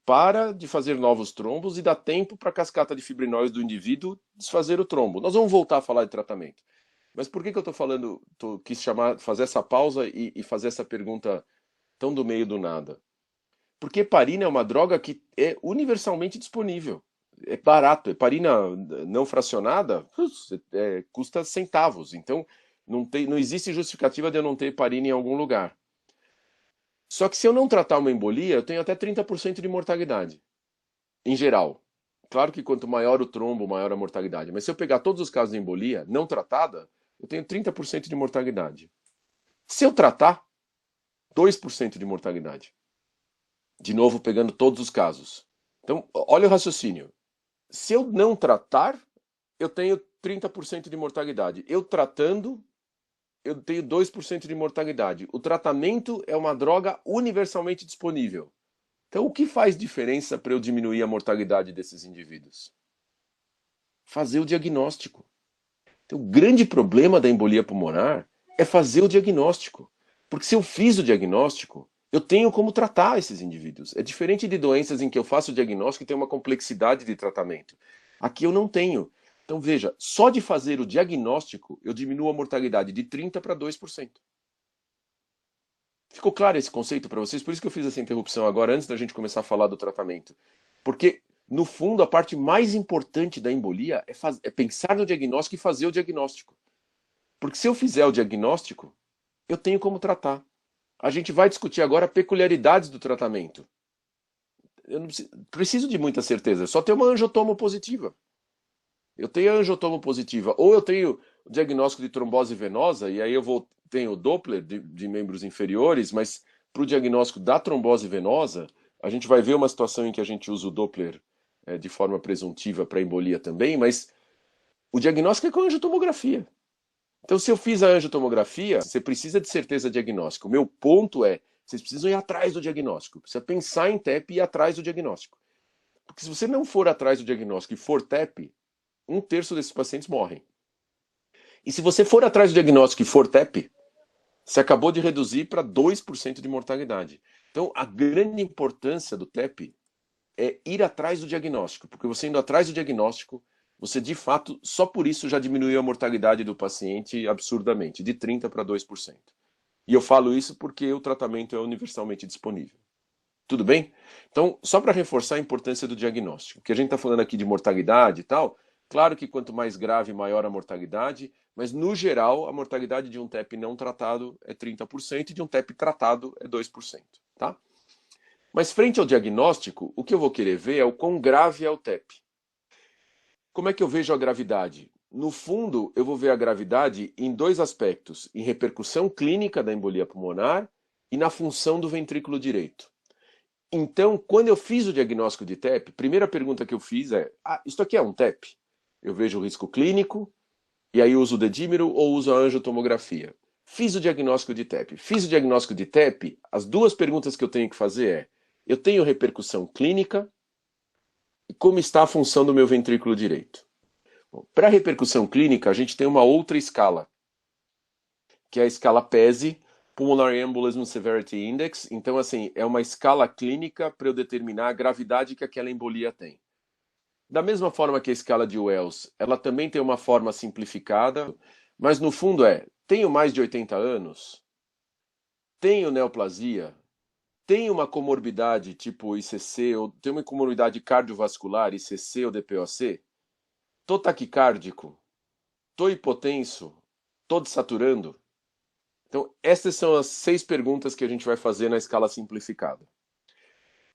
para de fazer novos trombos e dá tempo para a cascata de fibrinóis do indivíduo desfazer o trombo. Nós vamos voltar a falar de tratamento. Mas por que eu estou falando, quis fazer essa pausa e fazer essa pergunta tão do meio do nada? Porque heparina é uma droga que é universalmente disponível. É barato. Heparina não fracionada custa centavos. Então, não existe justificativa de eu não ter heparina em algum lugar. Só que se eu não tratar uma embolia, eu tenho até 30% de mortalidade, em geral. Claro que quanto maior o trombo, maior a mortalidade. Mas se eu pegar todos os casos de embolia não tratada, eu tenho 30% de mortalidade. Se eu tratar, 2% de mortalidade. De novo, pegando todos os casos. Então, olha o raciocínio. Se eu não tratar, eu tenho 30% de mortalidade. Eu tratando, eu tenho 2% de mortalidade. O tratamento é uma droga universalmente disponível. Então, o que faz diferença para eu diminuir a mortalidade desses indivíduos? Fazer o diagnóstico. Então, o grande problema da embolia pulmonar é fazer o diagnóstico. Porque se eu fiz o diagnóstico, eu tenho como tratar esses indivíduos. É diferente de doenças em que eu faço o diagnóstico e tem uma complexidade de tratamento. Aqui eu não tenho. Então, veja, só de fazer o diagnóstico, eu diminuo a mortalidade de 30% para 2%. Ficou claro esse conceito para vocês? Por isso que eu fiz essa interrupção agora, antes da gente começar a falar do tratamento. Porque, no fundo, a parte mais importante da embolia é pensar no diagnóstico e fazer o diagnóstico. Porque se eu fizer o diagnóstico, eu tenho como tratar. A gente vai discutir agora peculiaridades do tratamento. Eu não preciso de muita certeza, só ter uma angiotomo positiva. Eu tenho a angiotomo positiva, ou eu tenho o diagnóstico de trombose venosa, e aí tenho o Doppler de membros inferiores, mas para o diagnóstico da trombose venosa, a gente vai ver uma situação em que a gente usa o Doppler de forma presuntiva para embolia também, mas o diagnóstico é com a angiotomografia. Então, se eu fiz a angiotomografia, você precisa de certeza diagnóstica. O meu ponto é, vocês precisam ir atrás do diagnóstico. Precisa pensar em TEP e ir atrás do diagnóstico. Porque se você não for atrás do diagnóstico e for TEP, um terço desses pacientes morrem. E se você for atrás do diagnóstico e for TEP, você acabou de reduzir para 2% de mortalidade. Então, a grande importância do TEP é ir atrás do diagnóstico, porque você indo atrás do diagnóstico, você de fato, só por isso já diminuiu a mortalidade do paciente absurdamente, de 30% para 2%. E eu falo isso porque o tratamento é universalmente disponível. Tudo bem? Então, só para reforçar a importância do diagnóstico, que a gente está falando aqui de mortalidade e tal, claro que quanto mais grave, maior a mortalidade, mas no geral, a mortalidade de um TEP não tratado é 30% e de um TEP tratado é 2%, tá? Mas frente ao diagnóstico, o que eu vou querer ver é o quão grave é o TEP. Como é que eu vejo a gravidade? No fundo, eu vou ver a gravidade em dois aspectos, em repercussão clínica da embolia pulmonar e na função do ventrículo direito. Então, quando eu fiz o diagnóstico de TEP, a primeira pergunta que eu fiz é: isto aqui é um TEP? Eu vejo o risco clínico, e aí uso o dedímero ou uso a angiotomografia. Fiz o diagnóstico de TEP. Fiz o diagnóstico de TEP, as duas perguntas que eu tenho que fazer é: eu tenho repercussão clínica e como está a função do meu ventrículo direito? Para repercussão clínica, a gente tem uma outra escala, que é a escala PESI, Pulmonary Embolism Severity Index. Então, assim, é uma escala clínica para eu determinar a gravidade que aquela embolia tem. Da mesma forma que a escala de Wells, ela também tem uma forma simplificada, mas no fundo tenho mais de 80 anos, tenho neoplasia, tenho uma comorbidade tipo ICC, ou tenho uma comorbidade cardiovascular, ICC ou DPOC, tô taquicárdico, tô hipotenso, tô desaturando. Então, essas são as 6 perguntas que a gente vai fazer na escala simplificada.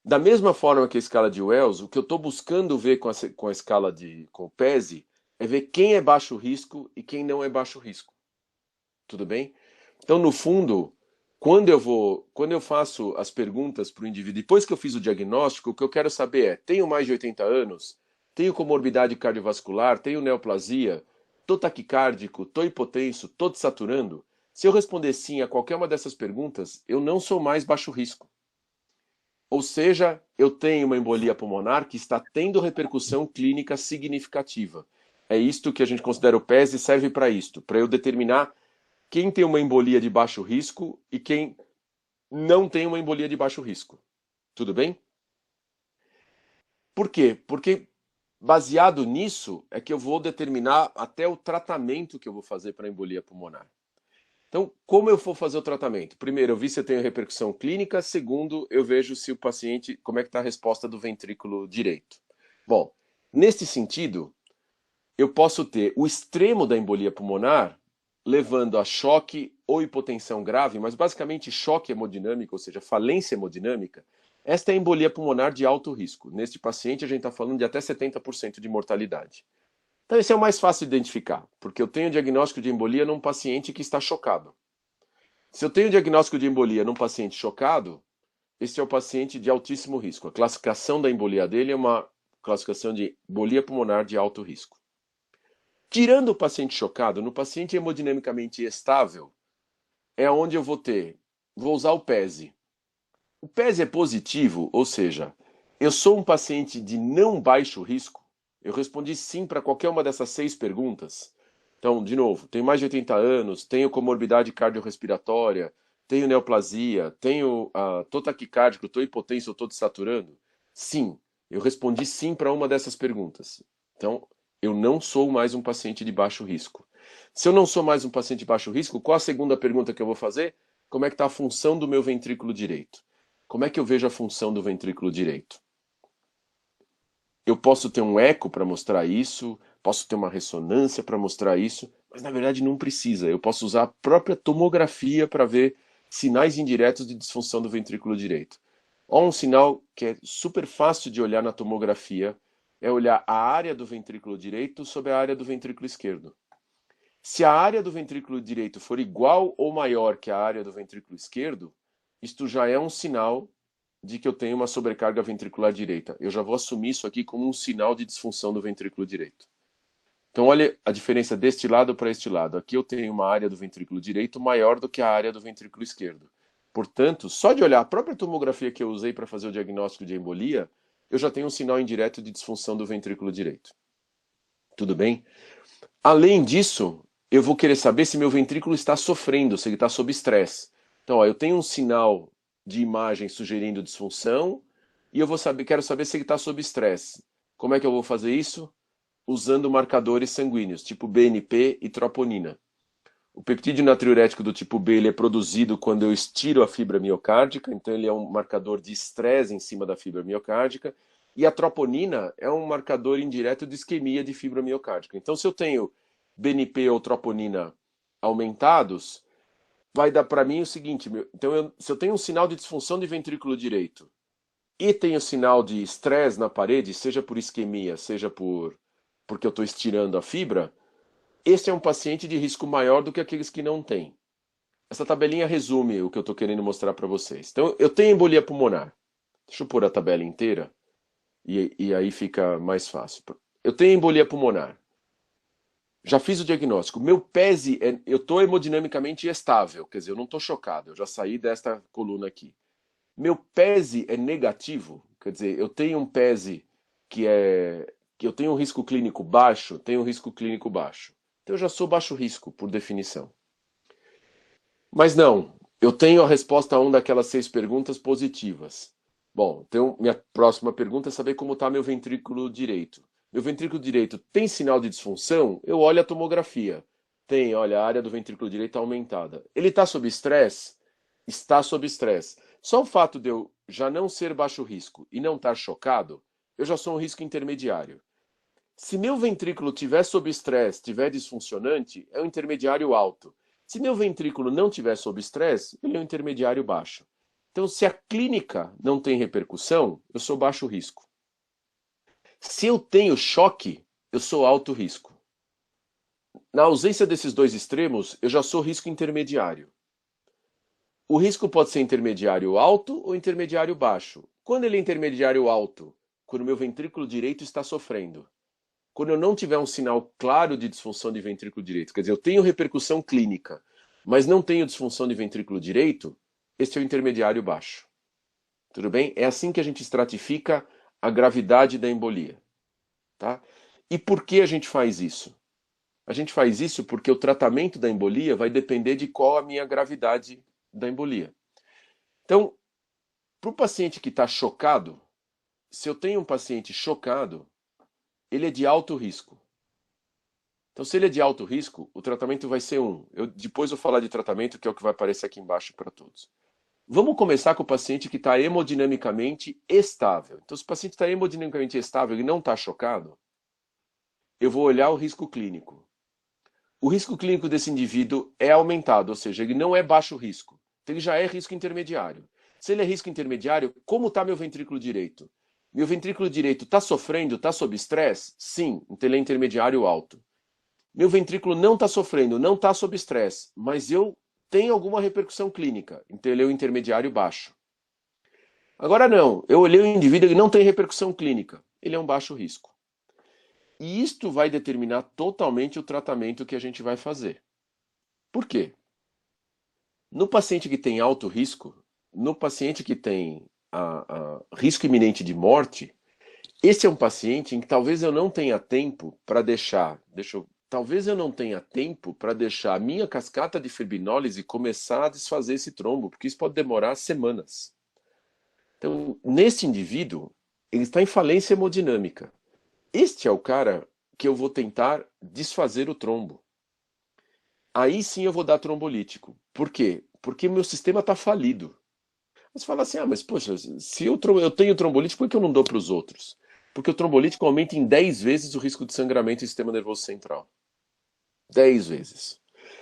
Da mesma forma que a escala de Wells, o que eu estou buscando ver com a escala com o PESI é ver quem é baixo risco e quem não é baixo risco. Tudo bem? Então, no fundo, quando eu faço as perguntas para o indivíduo, depois que eu fiz o diagnóstico, o que eu quero saber é: tenho mais de 80 anos, tenho comorbidade cardiovascular, tenho neoplasia, estou taquicárdico, estou hipotenso, estou desaturando? Se eu responder sim a qualquer uma dessas perguntas, eu não sou mais baixo risco. Ou seja, eu tenho uma embolia pulmonar que está tendo repercussão clínica significativa. É isto que a gente considera o PES e serve para isto, para eu determinar quem tem uma embolia de baixo risco e quem não tem uma embolia de baixo risco. Tudo bem? Por quê? Porque baseado nisso é que eu vou determinar até o tratamento que eu vou fazer para a embolia pulmonar. Então, como eu vou fazer o tratamento? Primeiro, eu vi se eu tenho repercussão clínica. Segundo, eu vejo se o paciente, como é que está a resposta do ventrículo direito. Bom, nesse sentido, eu posso ter o extremo da embolia pulmonar levando a choque ou hipotensão grave, mas basicamente choque hemodinâmico, ou seja, falência hemodinâmica. Esta é a embolia pulmonar de alto risco. Neste paciente, a gente está falando de até 70% de mortalidade. Então, esse é o mais fácil de identificar, porque eu tenho diagnóstico de embolia num paciente que está chocado. Se eu tenho diagnóstico de embolia num paciente chocado, esse é o paciente de altíssimo risco. A classificação da embolia dele é uma classificação de embolia pulmonar de alto risco. Tirando o paciente chocado, no paciente hemodinamicamente estável, é onde eu vou usar o PESI. O PESI é positivo, ou seja, eu sou um paciente de não baixo risco. Eu respondi sim para qualquer uma dessas 6 perguntas. Então, de novo, tenho mais de 80 anos, tenho comorbidade cardiorrespiratória, tenho neoplasia, tô taquicárdico, tô hipotenso, tô desaturando? Sim, eu respondi sim para uma dessas perguntas. Então, eu não sou mais um paciente de baixo risco. Se eu não sou mais um paciente de baixo risco, qual a segunda pergunta que eu vou fazer? Como é que está a função do meu ventrículo direito? Como é que eu vejo a função do ventrículo direito? Eu posso ter um eco para mostrar isso, posso ter uma ressonância para mostrar isso, mas na verdade não precisa. Eu posso usar a própria tomografia para ver sinais indiretos de disfunção do ventrículo direito. Há um sinal que é super fácil de olhar na tomografia, é olhar a área do ventrículo direito sobre a área do ventrículo esquerdo. Se a área do ventrículo direito for igual ou maior que a área do ventrículo esquerdo, isto já é um sinal de que eu tenho uma sobrecarga ventricular direita. Eu já vou assumir isso aqui como um sinal de disfunção do ventrículo direito. Então, olha a diferença deste lado para este lado. Aqui eu tenho uma área do ventrículo direito maior do que a área do ventrículo esquerdo. Portanto, só de olhar a própria tomografia que eu usei para fazer o diagnóstico de embolia, eu já tenho um sinal indireto de disfunção do ventrículo direito. Tudo bem? Além disso, eu vou querer saber se meu ventrículo está sofrendo, se ele está sob estresse. Então, ó, eu tenho um sinal de imagem sugerindo disfunção e eu quero saber se ele está sob estresse. Como é que eu vou fazer isso? Usando marcadores sanguíneos, tipo BNP e troponina. O peptídeo natriurético do tipo B ele é produzido quando eu estiro a fibra miocárdica, então ele é um marcador de estresse em cima da fibra miocárdica. E a troponina é um marcador indireto de isquemia de fibra miocárdica. Então, se eu tenho BNP ou troponina aumentados, vai dar para mim o seguinte: então, se eu tenho um sinal de disfunção de ventrículo direito e tenho sinal de estresse na parede, seja por isquemia, seja porque eu estou estirando a fibra, esse é um paciente de risco maior do que aqueles que não têm. Essa tabelinha resume o que eu estou querendo mostrar para vocês. Então, eu tenho embolia pulmonar. Deixa eu pôr a tabela inteira. E aí fica mais fácil. Eu tenho embolia pulmonar. Já fiz o diagnóstico. Meu PESI, eu estou hemodinamicamente estável, quer dizer, eu não estou chocado, eu já saí desta coluna aqui. Meu PESI é negativo, quer dizer, eu tenho um PESI que eu tenho um risco clínico baixo, tenho um risco clínico baixo. Então eu já sou baixo risco, por definição. Mas não, eu tenho a resposta a uma daquelas 6 perguntas positivas. Bom, então minha próxima pergunta é saber como está meu ventrículo direito. Meu ventrículo direito tem sinal de disfunção? Eu olho a tomografia. Tem, olha, a área do ventrículo direito aumentada. Ele está sob estresse? Está sob estresse. Só o fato de eu já não ser baixo risco e não estar chocado, eu já sou um risco intermediário. Se meu ventrículo tiver sob estresse, tiver disfuncionante, é um intermediário alto. Se meu ventrículo não tiver sob estresse, ele é um intermediário baixo. Então, se a clínica não tem repercussão, eu sou baixo risco. Se eu tenho choque, eu sou alto risco. Na ausência desses dois extremos, eu já sou risco intermediário. O risco pode ser intermediário alto ou intermediário baixo. Quando ele é intermediário alto, quando o meu ventrículo direito está sofrendo. Quando eu não tiver um sinal claro de disfunção de ventrículo direito, quer dizer, eu tenho repercussão clínica, mas não tenho disfunção de ventrículo direito, esse é o intermediário baixo. Tudo bem? É assim que a gente estratifica a gravidade da embolia. Tá? E por que a gente faz isso? A gente faz isso porque o tratamento da embolia vai depender de qual a minha gravidade da embolia. Então, para o paciente que está chocado, se eu tenho um paciente chocado, ele é de alto risco. Então, se ele é de alto risco, o tratamento vai ser depois eu vou falar de tratamento, que é o que vai aparecer aqui embaixo para todos. Vamos começar com o paciente que está hemodinamicamente estável. Então, se o paciente está hemodinamicamente estável e não está chocado, eu vou olhar o risco clínico. O risco clínico desse indivíduo é aumentado, ou seja, ele não é baixo risco. Então, ele já é risco intermediário. Se ele é risco intermediário, como está meu ventrículo direito? Meu ventrículo direito está sofrendo, está sob estresse? Sim, então ele é intermediário alto. Meu ventrículo não está sofrendo, não está sob estresse, mas eu tenho alguma repercussão clínica, então ele é o intermediário baixo. Agora não, eu olhei o indivíduo que não tem repercussão clínica, ele é um baixo risco. E isto vai determinar totalmente o tratamento que a gente vai fazer. Por quê? No paciente que tem alto risco, no paciente que tem risco iminente de morte, esse é um paciente em que talvez eu não tenha tempo para talvez eu não tenha tempo para deixar a minha cascata de fibrinólise começar a desfazer esse trombo, porque isso pode demorar semanas. Então, nesse indivíduo, ele está em falência hemodinâmica. Este é o cara que eu vou tentar desfazer o trombo. Aí sim eu vou dar trombolítico. Por quê? Porque meu sistema está falido. Você fala assim, mas poxa, se eu tenho trombolítico, por que eu não dou para os outros? Porque o trombolítico aumenta em 10 vezes o risco de sangramento do sistema nervoso central. 10 vezes.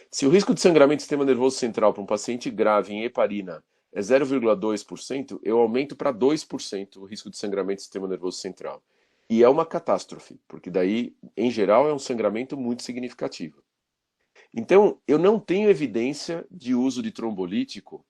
Se o risco de sangramento do sistema nervoso central para um paciente grave em heparina é 0,2%, eu aumento para 2% o risco de sangramento do sistema nervoso central. E é uma catástrofe, porque daí, em geral, é um sangramento muito significativo. Então, eu não tenho evidência de uso de trombolítico,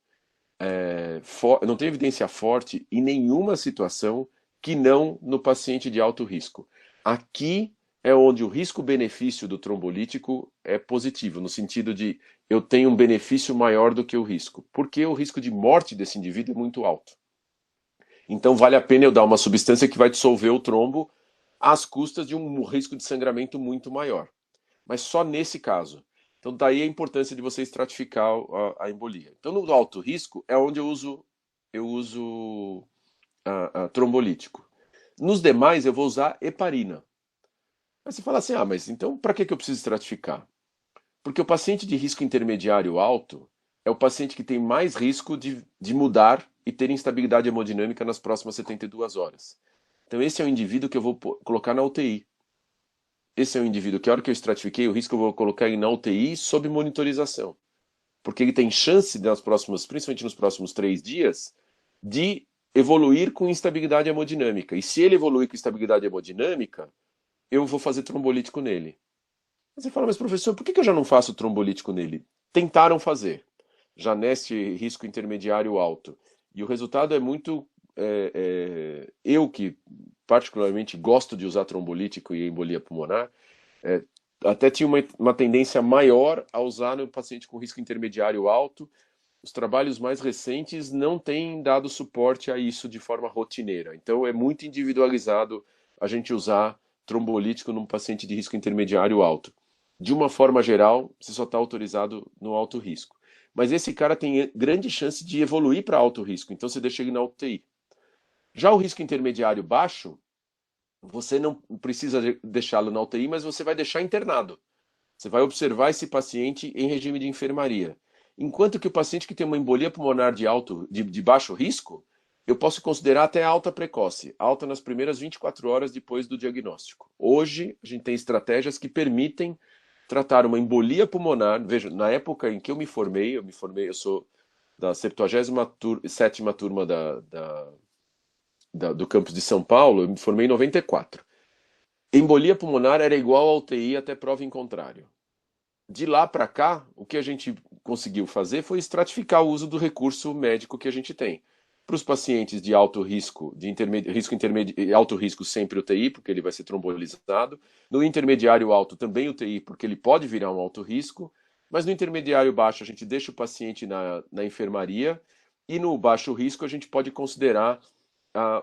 não tenho evidência forte em nenhuma situação que não no paciente de alto risco. Aqui é onde o risco-benefício do trombolítico é positivo, no sentido de eu tenho um benefício maior do que o risco, porque o risco de morte desse indivíduo é muito alto. Então vale a pena eu dar uma substância que vai dissolver o trombo às custas de um risco de sangramento muito maior. Mas só nesse caso. Então daí a importância de você estratificar a embolia. Então no alto risco é onde eu uso a trombolítico. Nos demais eu vou usar heparina. Aí você fala assim, mas então para que eu preciso estratificar? Porque o paciente de risco intermediário alto é o paciente que tem mais risco de mudar e ter instabilidade hemodinâmica nas próximas 72 horas. Então esse é o indivíduo que eu vou colocar na UTI. Esse é o indivíduo que a hora que eu estratifiquei o risco eu vou colocar ele na UTI sob monitorização. Porque ele tem chance, principalmente nos próximos 3 dias, de evoluir com instabilidade hemodinâmica. E se ele evoluir com instabilidade hemodinâmica, eu vou fazer trombolítico nele. Você fala, mas professor, por que eu já não faço trombolítico nele? Tentaram fazer, já neste risco intermediário alto. E o resultado é muito. Eu que particularmente gosto de usar trombolítico e embolia pulmonar, é, até tinha uma tendência maior a usar no paciente com risco intermediário alto. Os trabalhos mais recentes não têm dado suporte a isso de forma rotineira. Então é muito individualizado a gente usar trombolítico num paciente de risco intermediário alto. De uma forma geral, você só está autorizado no alto risco. Mas esse cara tem grande chance de evoluir para alto risco, então você deixa ele na UTI. Já o risco intermediário baixo, você não precisa deixá-lo na UTI, mas você vai deixar internado. Você vai observar esse paciente em regime de enfermaria. Enquanto que o paciente que tem uma embolia pulmonar de baixo risco, eu posso considerar até alta precoce, alta nas primeiras 24 horas depois do diagnóstico. Hoje, a gente tem estratégias que permitem tratar uma embolia pulmonar. Veja, na época em que eu sou da 77ª turma do campus de São Paulo, eu me formei em 94. Embolia pulmonar era igual ao UTI até prova em contrário. De lá para cá, o que a gente conseguiu fazer foi estratificar o uso do recurso médico que a gente tem. Para os pacientes de alto risco, risco intermediário, alto risco sempre UTI, porque ele vai ser trombolizado. No intermediário alto também UTI, porque ele pode virar um alto risco. Mas no intermediário baixo a gente deixa o paciente na enfermaria. E no baixo risco a gente pode considerar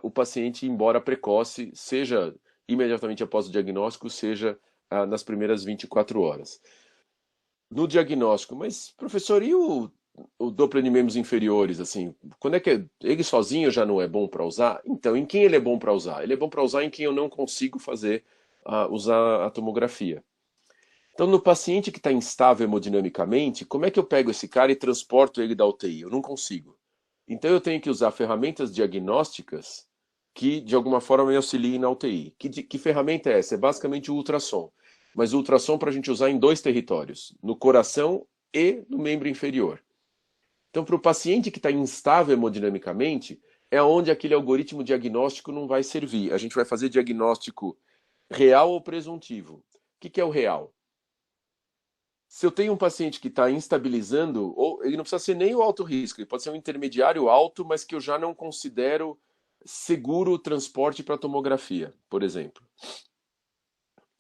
o paciente embora precoce, seja imediatamente após o diagnóstico, seja nas primeiras 24 horas. No diagnóstico, mas professor, e o Doppler de membros inferiores, assim, quando é que ele sozinho já não é bom para usar? Então, em quem ele é bom para usar? Ele é bom para usar em quem eu não consigo usar a tomografia. Então, no paciente que está instável hemodinamicamente, como é que eu pego esse cara e transporto ele da UTI? Eu não consigo. Então, eu tenho que usar ferramentas diagnósticas que, de alguma forma, me auxiliem na UTI. Que ferramenta é essa? É basicamente o ultrassom. Mas o ultrassom para a gente usar em 2 territórios, no coração e no membro inferior. Então, para o paciente que está instável hemodinamicamente, é onde aquele algoritmo diagnóstico não vai servir. A gente vai fazer diagnóstico real ou presuntivo. O que é o real? Se eu tenho um paciente que está instabilizando, ou ele não precisa ser nem o alto risco, ele pode ser um intermediário alto, mas que eu já não considero seguro o transporte para tomografia, por exemplo.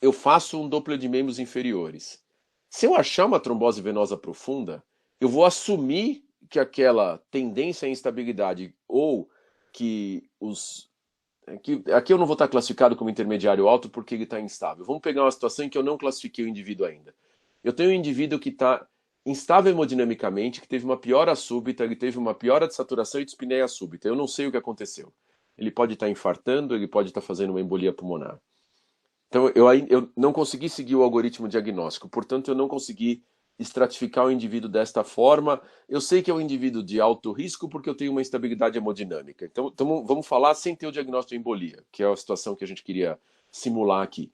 Eu faço um Doppler de membros inferiores. Se eu achar uma trombose venosa profunda, eu vou assumir que aquela tendência à instabilidade ou que os. Aqui eu não vou estar classificado como intermediário alto porque ele está instável. Vamos pegar uma situação em que eu não classifiquei o indivíduo ainda. Eu tenho um indivíduo que está instável hemodinamicamente, que teve uma piora súbita, ele teve uma piora de saturação e de dispneia súbita. Eu não sei o que aconteceu. Ele pode estar infartando, ele pode estar fazendo uma embolia pulmonar. Então, eu não consegui seguir o algoritmo diagnóstico, portanto, eu não consegui estratificar o indivíduo desta forma. Eu sei que é um indivíduo de alto risco porque eu tenho uma instabilidade hemodinâmica. Então vamos falar sem ter o diagnóstico de embolia, que é a situação que a gente queria simular aqui.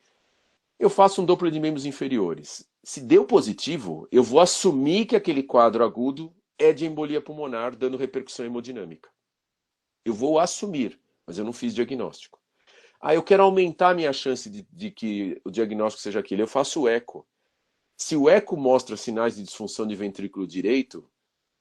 Eu faço um Doppler de membros inferiores. Se deu positivo, eu vou assumir que aquele quadro agudo é de embolia pulmonar, dando repercussão hemodinâmica. Eu vou assumir, mas eu não fiz diagnóstico. Ah, eu quero aumentar a minha chance de que o diagnóstico seja aquele. Eu faço o eco. Se o eco mostra sinais de disfunção de ventrículo direito,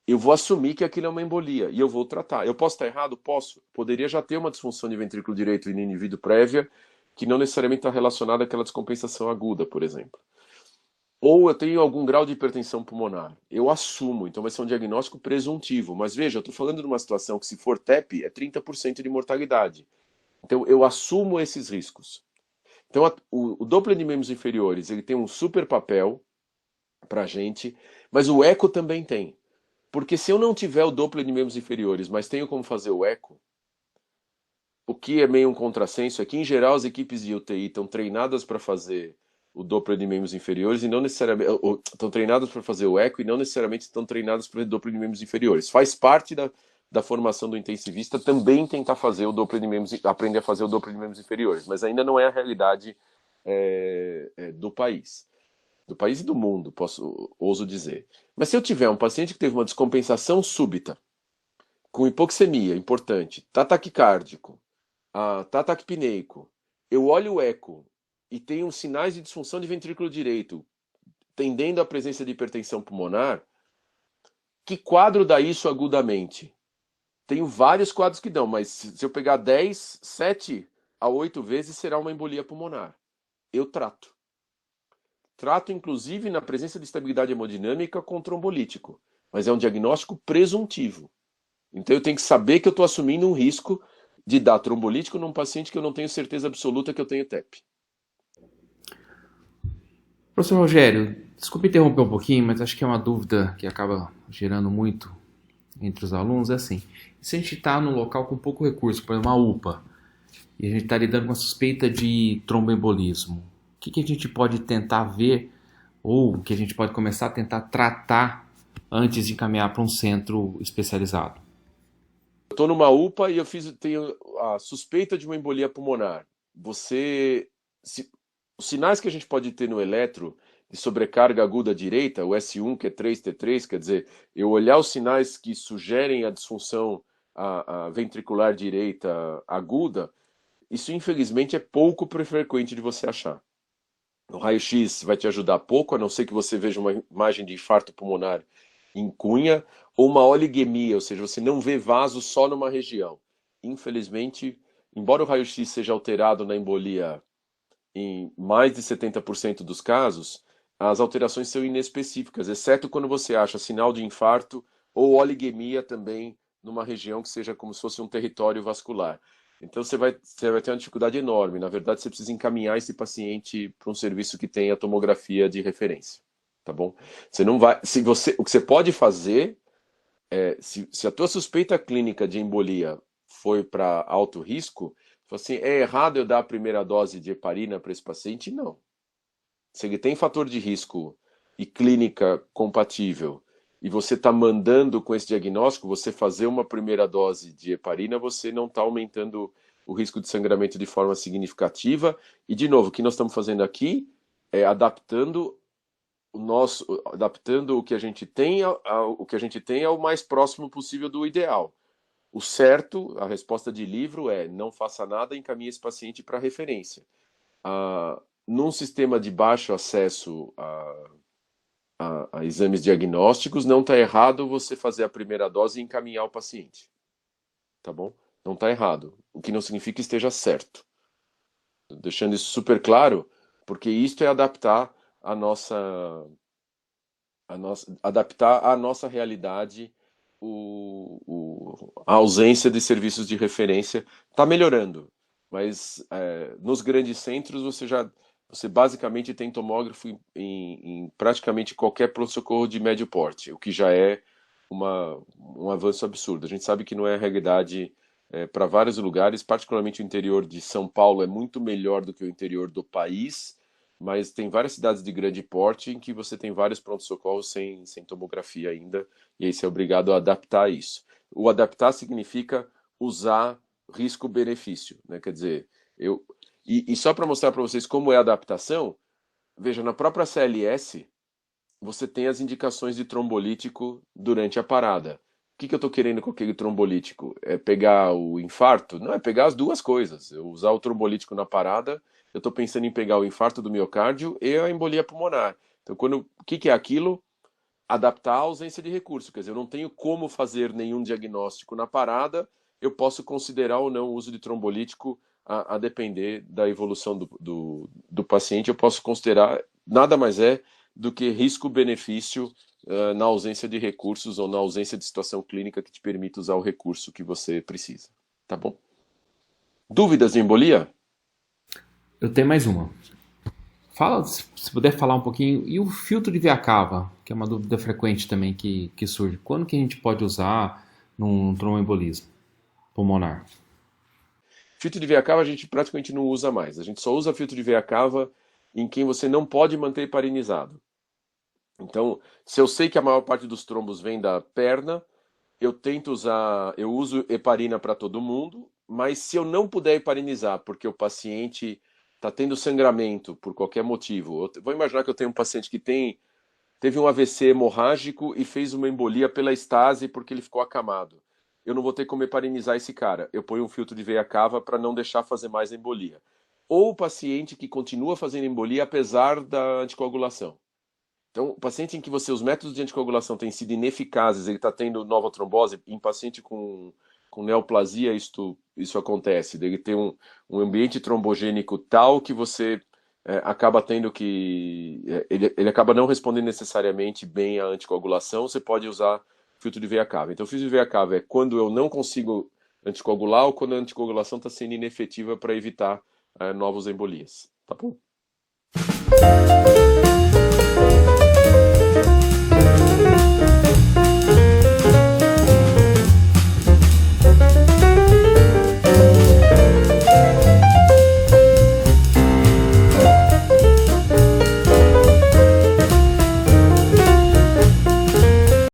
eu vou assumir que aquilo é uma embolia e eu vou tratar. Eu posso estar errado? Posso. Poderia já ter uma disfunção de ventrículo direito em indivíduo prévia, que não necessariamente está relacionada àquela descompensação aguda, por exemplo. Ou eu tenho algum grau de hipertensão pulmonar. Eu assumo, então vai ser um diagnóstico presuntivo. Mas veja, eu estou falando de uma situação que, se for TEP, é 30% de mortalidade. Então eu assumo esses riscos. Então o Doppler de membros inferiores ele tem um super papel para a gente, mas o eco também tem. Porque se eu não tiver o Doppler de membros inferiores, mas tenho como fazer o eco, o que é meio um contrassenso é que, em geral, as equipes de UTI estão treinadas para fazer o Doppler de membros inferiores e não necessariamente estão treinadas para fazer o eco e não necessariamente estão treinadas para fazer o Doppler de membros inferiores. Faz parte da formação do intensivista também tentar fazer o Doppler de membros, aprender a fazer o Doppler de membros inferiores, mas ainda não é a realidade do país. Do país e do mundo, ouso dizer. Mas se eu tiver um paciente que teve uma descompensação súbita, com hipoxemia, importante, tá taquicárdico, tá taquipneico, eu olho o eco e tenho sinais de disfunção de ventrículo direito, tendendo à presença de hipertensão pulmonar, que quadro dá isso agudamente? Tenho vários quadros que dão, mas se eu pegar 10, 7 a 8 vezes será uma embolia pulmonar. Eu trato. Trato, inclusive, na presença de estabilidade hemodinâmica com trombolítico, mas é um diagnóstico presuntivo. Então eu tenho que saber que eu estou assumindo um risco de dar trombolítico num paciente que eu não tenho certeza absoluta que eu tenho TEP. Professor Rogério, desculpe interromper um pouquinho, mas acho que é uma dúvida que acaba gerando muito entre os alunos. É assim, se a gente está num local com pouco recurso, por exemplo, uma UPA, e a gente está lidando com a suspeita de tromboembolismo, o que a gente pode tentar ver ou que a gente pode começar a tentar tratar antes de encaminhar para um centro especializado? Eu estou numa UPA e tenho a suspeita de uma embolia pulmonar. Você, os sinais que a gente pode ter no eletro de sobrecarga aguda direita, o S1, Q3, T3, quer dizer, eu olhar os sinais que sugerem a disfunção a ventricular direita aguda, isso infelizmente é pouco frequente de você achar. O raio-x vai te ajudar pouco, a não ser que você veja uma imagem de infarto pulmonar em cunha, ou uma oligemia, ou seja, você não vê vaso só numa região. Infelizmente, embora o raio-x seja alterado na embolia em mais de 70% dos casos, as alterações são inespecíficas, exceto quando você acha sinal de infarto ou oligemia também numa região que seja como se fosse um território vascular. Então você vai ter uma dificuldade enorme. Na verdade, você precisa encaminhar esse paciente para um serviço que tenha tomografia de referência, tá bom? Você não vai, se você, o que você pode fazer se a tua suspeita clínica de embolia foi para alto risco, assim, é errado eu dar a primeira dose de heparina para esse paciente? Não. Se ele tem fator de risco e clínica compatível e você está mandando com esse diagnóstico, você fazer uma primeira dose de heparina, você não está aumentando o risco de sangramento de forma significativa. E, de novo, o que nós estamos fazendo aqui é adaptando o que a gente tem o que a gente tem ao mais próximo possível do ideal. O certo, a resposta de livro é: não faça nada, encaminhe esse paciente para referência. Num sistema de baixo acesso a exames diagnósticos, não está errado você fazer a primeira dose e encaminhar o paciente. Tá bom? Não está errado. O que não significa que esteja certo. Deixando isso super claro, porque isto é adaptar à nossa realidade a ausência de serviços de referência. Está melhorando, mas nos grandes centros você basicamente tem tomógrafo em praticamente qualquer pronto-socorro de médio porte, o que já é um avanço absurdo. A gente sabe que não é a realidade para vários lugares, particularmente o interior de São Paulo é muito melhor do que o interior do país, mas tem várias cidades de grande porte em que você tem vários pronto-socorros sem tomografia ainda, e aí você é obrigado a adaptar isso. O adaptar significa usar risco-benefício, né? Quer dizer, e só para mostrar para vocês como é a adaptação, veja, na própria CLS, você tem as indicações de trombolítico durante a parada, que eu estou querendo com aquele trombolítico? É pegar o infarto? Não, é pegar as duas coisas. Eu usar o trombolítico na parada, eu estou pensando em pegar o infarto do miocárdio e a embolia pulmonar. Então, o que é aquilo? Adaptar a ausência de recurso. Quer dizer, eu não tenho como fazer nenhum diagnóstico na parada, eu posso considerar ou não o uso de trombolítico a depender da evolução do paciente. Eu posso considerar, nada mais é do que risco-benefício na ausência de recursos ou na ausência de situação clínica que te permita usar o recurso que você precisa. Tá bom? Dúvidas de embolia? Eu tenho mais uma. Fala, se puder falar um pouquinho, e o filtro de veia cava, que é uma dúvida frequente também que surge. Quando que a gente pode usar num tromboembolismo pulmonar? Filtro de veia cava a gente praticamente não usa mais. A gente só usa filtro de veia cava em quem você não pode manter heparinizado. Então, se eu sei que a maior parte dos trombos vem da perna, eu uso heparina para todo mundo, mas se eu não puder heparinizar porque o paciente está tendo sangramento por qualquer motivo, vou imaginar que eu tenho um paciente que teve um AVC hemorrágico e fez uma embolia pela estase porque ele ficou acamado. Eu não vou ter como heparinizar esse cara. Eu ponho um filtro de veia cava para não deixar fazer mais embolia. Ou o paciente que continua fazendo embolia apesar da anticoagulação. Então, o paciente em que os métodos de anticoagulação têm sido ineficazes, ele está tendo nova trombose, em paciente com neoplasia isso acontece, ele tem um ambiente trombogênico tal que você acaba tendo que... ele acaba não respondendo necessariamente bem à anticoagulação, você pode usar filtro de veia cava. Então, o filtro de veia cava é quando eu não consigo anticoagular ou quando a anticoagulação está sendo inefetiva para evitar novos embolias. Tá bom?